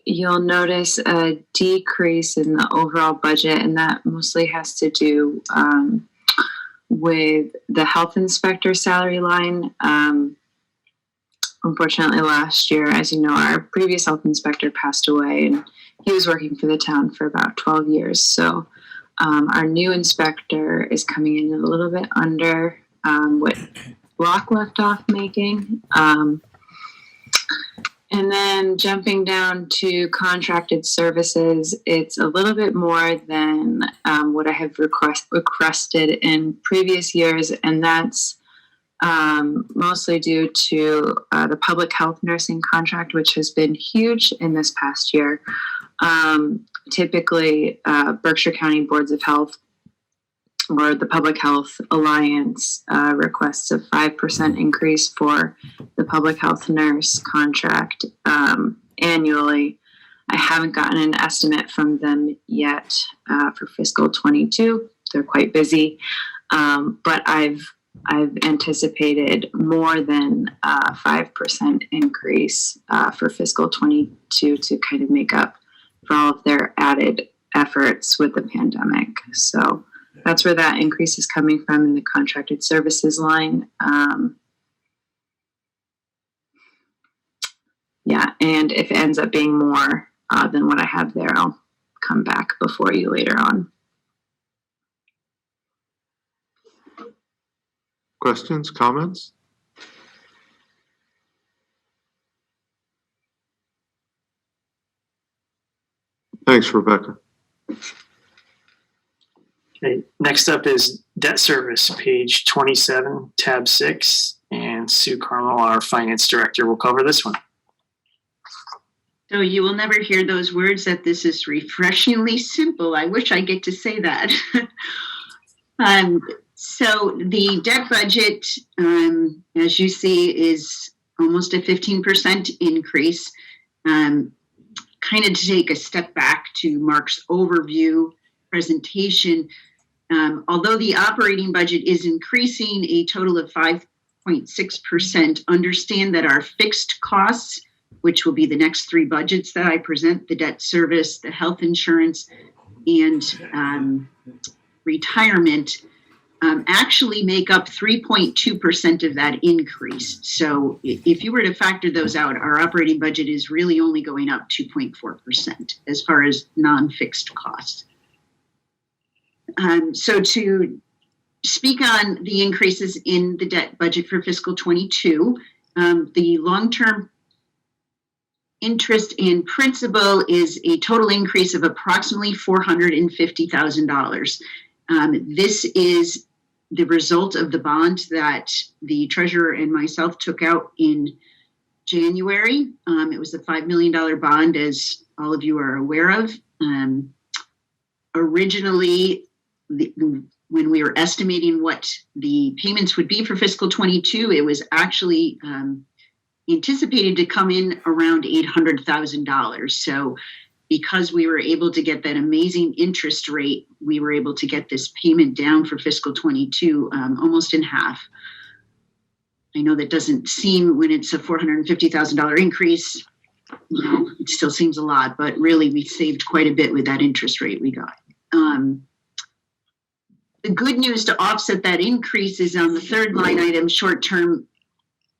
Speaker 15: You'll notice a decrease in the overall budget, and that mostly has to do with the health inspector salary line. Unfortunately, last year, as you know, our previous health inspector passed away, and he was working for the town for about 12 years. So our new inspector is coming in a little bit under what Block left off making. And then jumping down to contracted services, it's a little bit more than what I have requested in previous years, and that's mostly due to the public health nursing contract, which has been huge in this past year. Typically, Berkshire County Boards of Health or the Public Health Alliance requests a 5% increase for the public health nurse contract annually. I haven't gotten an estimate from them yet for fiscal 22. They're quite busy, but I've anticipated more than a 5% increase for fiscal 22 to kind of make up for all of their added efforts with the pandemic. So that's where that increase is coming from in the contracted services line. Yeah, and if it ends up being more than what I have there, I'll come back before you later on.
Speaker 1: Questions, comments? Thanks, Rebecca.
Speaker 6: Okay, next up is debt service, page 27, tab 6, and Sue Carmel, our finance director, will cover this one.
Speaker 10: So you will never hear those words that this is refreshingly simple. I wish I get to say that. So the debt budget, as you see, is almost a 15% increase. Kind of to take a step back to Mark's overview presentation, although the operating budget is increasing a total of 5.6%, understand that our fixed costs, which will be the next three budgets that I present, the debt service, the health insurance, and retirement, actually make up 3.2% of that increase. So if you were to factor those out, our operating budget is really only going up 2.4% as far as non-fixed costs. So to speak on the increases in the debt budget for fiscal 22, the long-term interest and principal is a total increase of approximately $450,000. This is the result of the bond that the treasurer and myself took out in January. It was a $5 million bond, as all of you are aware of. Originally, when we were estimating what the payments would be for fiscal 22, it was actually anticipated to come in around $800,000. So because we were able to get that amazing interest rate, we were able to get this payment down for fiscal 22 almost in half. I know that doesn't seem, when it's a $450,000 increase, you know, it still seems a lot, but really we saved quite a bit with that interest rate we got. The good news to offset that increase is on the third line item, short-term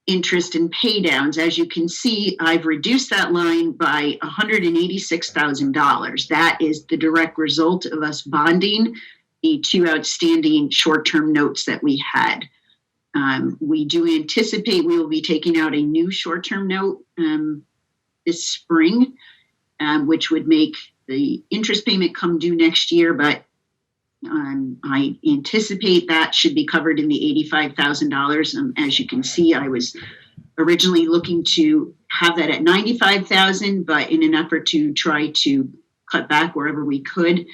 Speaker 10: interest and pay downs. As you can see, I've reduced that line by $186,000. That is the direct result of us bonding the two outstanding short-term notes that we had. We do anticipate we will be taking out a new short-term note this spring, which would make the interest payment come due next year, but I anticipate that should be covered in the $85,000. As you can see, I was originally looking to have that at $95,000, but in an effort to try to cut back wherever we could,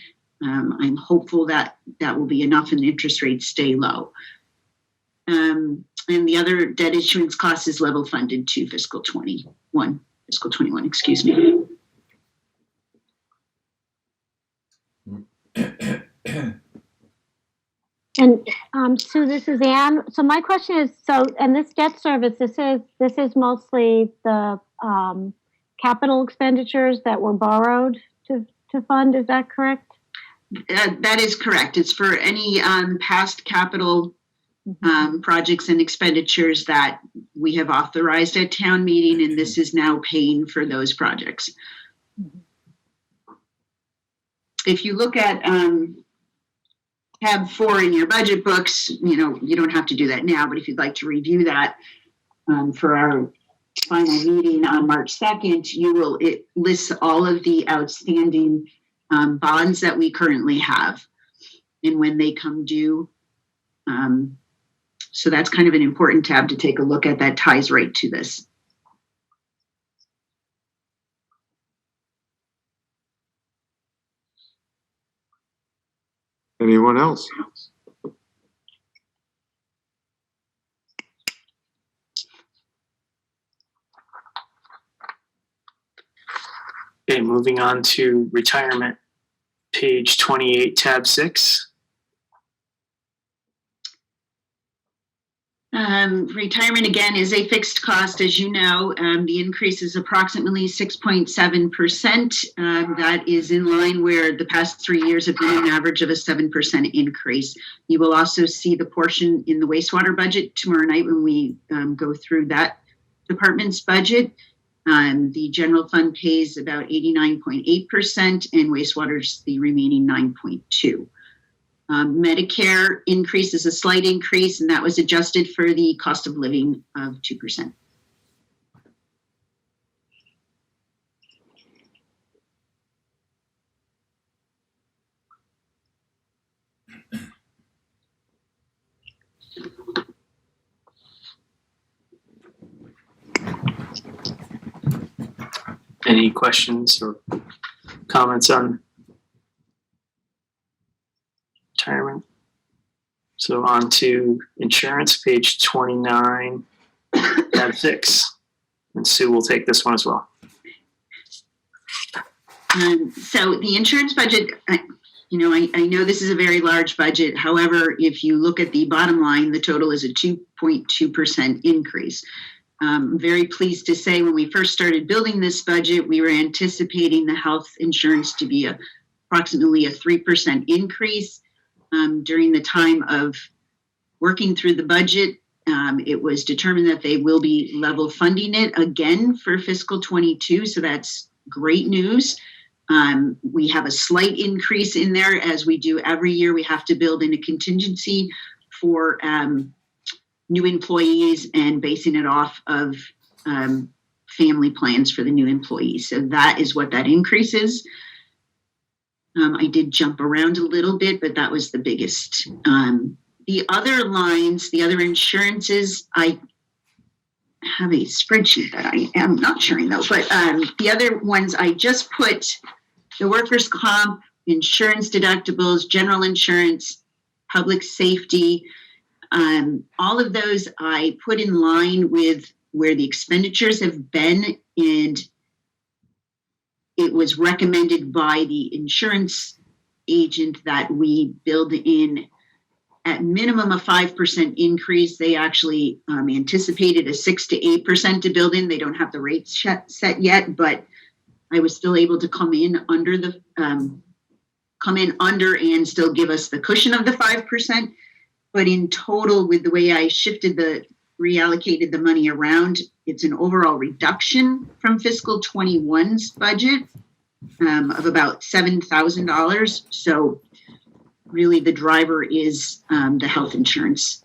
Speaker 10: I'm hopeful that that will be enough and the interest rates stay low. And the other debt issuance cost is level funded to fiscal 21, excuse me.
Speaker 2: And Sue, this is Anne. So my question is, and this debt service, this is mostly the capital expenditures that were borrowed to fund. Is that correct?
Speaker 10: That is correct. It's for any past capital projects and expenditures that we have authorized at town meeting, and this is now paying for those projects. If you look at tab 4 in your budget books, you know, you don't have to do that now, but if you'd like to review that for our final meeting on March 2nd, it lists all of the outstanding bonds that we currently have and when they come due. So that's kind of an important tab to take a look at that ties right to this.
Speaker 1: Anyone else?
Speaker 6: Okay, moving on to retirement, page 28, tab 6.
Speaker 10: Retirement, again, is a fixed cost, as you know. The increase is approximately 6.7%. That is in line where the past 3 years have been an average of a 7% increase. You will also see the portion in the wastewater budget tomorrow night when we go through that department's budget. The general fund pays about 89.8% and wastewater's the remaining 9.2%. Medicare increase is a slight increase, and that was adjusted for the cost of living of 2%.
Speaker 6: Any questions or comments on retirement? So on to insurance, page 29, tab 6. And Sue will take this one as well.
Speaker 10: So the insurance budget, I know this is a very large budget. However, if you look at the bottom line, the total is a 2.2% increase. I'm very pleased to say when we first started building this budget, we were anticipating the health insurance to be approximately a 3% increase. During the time of working through the budget, it was determined that they will be level funding it again for fiscal 22. So that's great news. We have a slight increase in there, as we do every year. We have to build in a contingency for new employees and basing it off of family plans for the new employees. So that is what that increase is. I did jump around a little bit, but that was the biggest. The other lines, the other insurances, I have a spreadsheet that I am not sharing though, but the other ones I just put the workers' comp, insurance deductibles, general insurance, public safety, all of those I put in line with where the expenditures have been, and it was recommended by the insurance agent that we build in at minimum a 5% increase. They actually anticipated a 6 to 8% to build in. They don't have the rates set yet, but I was still able to come in under and still give us the cushion of the 5%. But in total, with the way I reallocated the money around, it's an overall reduction from fiscal 21's budget of about $7,000. So really the driver is the health insurance.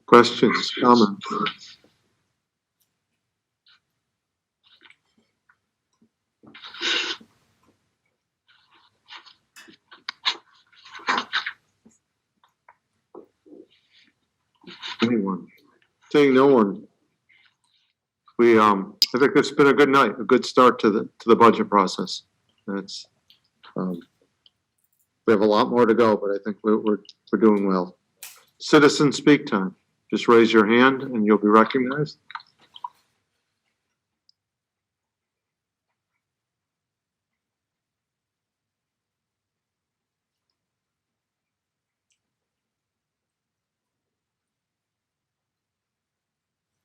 Speaker 1: Questions, comments? Anyone? Seeing no one. I think it's been a good night, a good start to the budget process. It's we have a lot more to go, but I think we're doing well. Citizen speak time. Just raise your hand and you'll be recognized.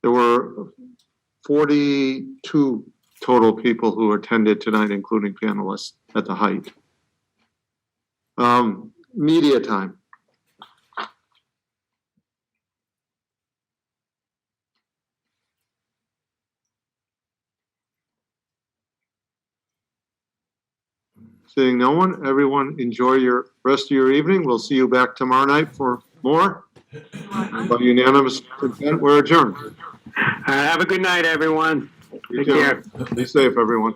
Speaker 1: There were 42 total people who attended tonight, including panelists at the height. Media time. Seeing no one, everyone enjoy your rest of your evening. We'll see you back tomorrow night for more. By unanimous consent, we're adjourned.
Speaker 8: Have a good night, everyone.
Speaker 1: Take care. Be safe, everyone.